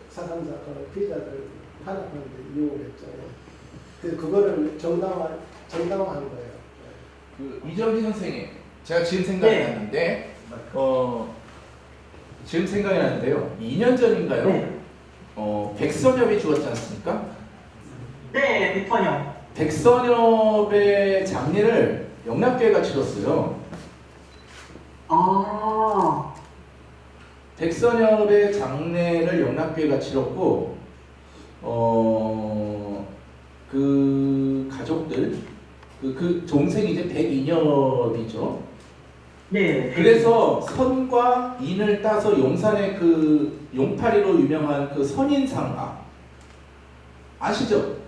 사상 사건 피해자들 탄압하는데 이용을 했죠. 그래서 그거를 정당화한 거예요. 이정희 선생님, 제가 지금 생각이 났는데, 지금 생각이 나는데요. 2년 전인가요? 네. 백선엽이 죽었지 않습니까? 네, 백선엽. 백선엽의 장례를 영락교회가 치렀어요. 백선엽의 장례를 영락교회가 치렀고, 그 가족들, 그 종생이 이제 백인엽이죠. 네. 그래서 선과 인을 따서 용산의 그 용파리로 유명한 그 선인상가 아시죠?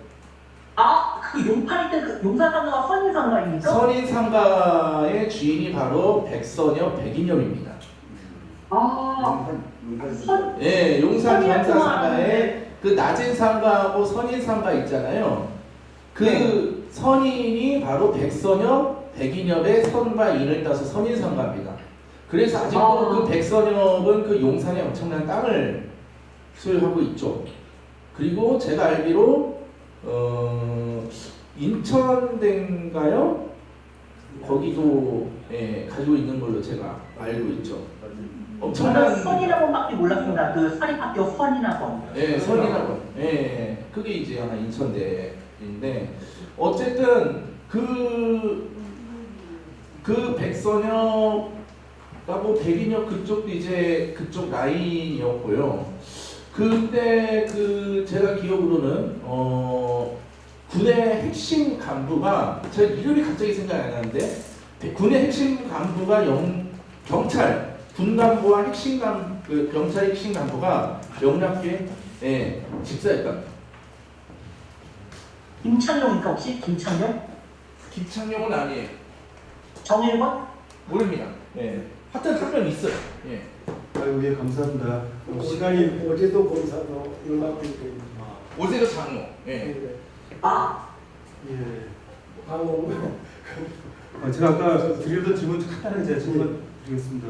그 용파리 때 그 용산상가가 선인상가입니까? 선인상가의 주인이 바로 백선엽, 백인엽입니다. 예, 용산 전사상가에 그 낮은 상가하고 선인상가 있잖아요. 그 선인이 바로 백선엽, 백인엽의 선과 인을 따서 선인상가입니다. 그래서 아직도 그 백선엽은 그 용산에 엄청난 땅을 소유하고 있죠. 그리고 제가 알기로 인천대인가요? 거기도 가지고 있는 걸로 제가 알고 있죠. 엄청난 선인학원밖에 몰랐습니다. 그 사립학교 선인학원. 네, 선인학원. 네, 그게 이제 하나 인천대인데 어쨌든 그 백선엽하고 백인엽 그쪽도 이제 그쪽 라인이었고요. 그때 제가 기억으로는 군의 핵심 간부가 제 이름이 갑자기 생각이 안 나는데 군의 핵심 간부가 경찰 군 간부와 경찰 핵심 간부가 영락교회 집사였다. 김창룡인가 혹시? 김창룡? 김창룡은 아니에요. 정일권? 모릅니다. 하여튼 한 명 있어요. 아유, 예, 감사합니다. 시간이 어제도 검사도 연락드리고 오세도 장로. 예. 제가 아까 드리던 질문 좀 간단하게 제가 질문 드리겠습니다.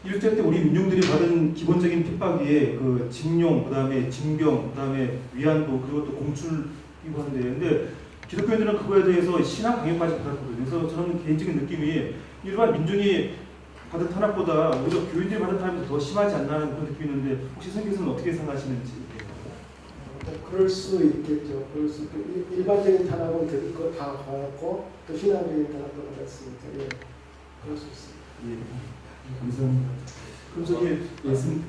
일제 때 우리 민중들이 받은 기본적인 핍박이 그 징용, 그다음에 징병, 그다음에 위안부, 그리고 또 공출이고 한데, 근데 기독교인들은 그거에 대해서 신앙 강요까지 받았거든요. 그래서 저는 개인적인 느낌이 일반 민중이 받은 탄압보다 오히려 교인들이 받은 탄압이 더 심하지 않나 하는 그런 느낌이 있는데, 혹시 선생님께서는 어떻게 생각하시는지? 그럴 수 있겠죠. 그럴 수 있고 일반적인 탄압은 그거 다 받았고 또 신앙적인 탄압도 받았으니까 그럴 수 있습니다. 감사합니다. 그럼 저기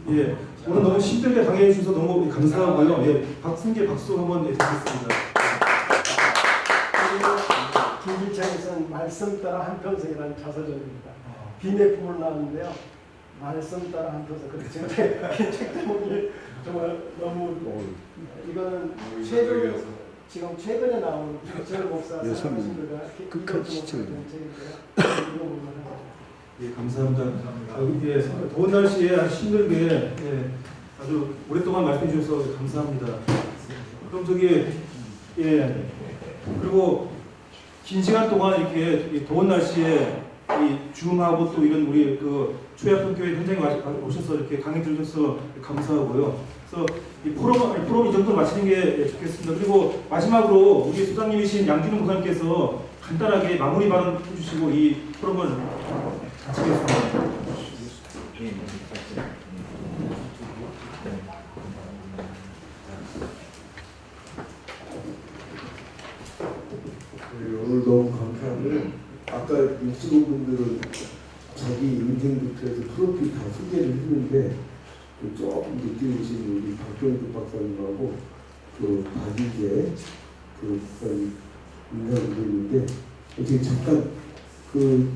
오늘 너무 힘들게 강의해 주셔서 너무 감사하고요. 박승계 박수 한번 드리겠습니다. 김길창에서는 말씀 따라 한평생이라는 자서전입니다. 비매품을 나왔는데요. 말씀 따라 안 들어서 그래 제가 책 제목이 정말 너무 이거는 지금 최근에 나온 주기철 목사 여성이 사무실가 끝까지 시청해. 예, 감사합니다. 예, 더운 날씨에 아주 힘들게 예, 아주 오랫동안 말씀해 주셔서 감사합니다. 그럼 예, 그리고 긴 시간 동안 이렇게 이 더운 날씨에 이 줌하고 또 이런 우리 그 초약학교회 현장에 오셔서 이렇게 강의 들으셔서 감사하고요. 그래서 이 프로그램 이 정도로 마치는 게 좋겠습니다. 그리고 마지막으로 우리 소장님이신 양준호 목사님께서 간단하게 마무리 발언 해주시고 이 프로그램을 마치겠습니다. 오늘 너무 감사하고요. 아까 육수고 분들은 자기 인생부터 해서 프로필 다 소개를 했는데 그 조금 늦게 오신 우리 박경주 박사님하고 그 박이재 그 인사드리는데 어떻게 잠깐 그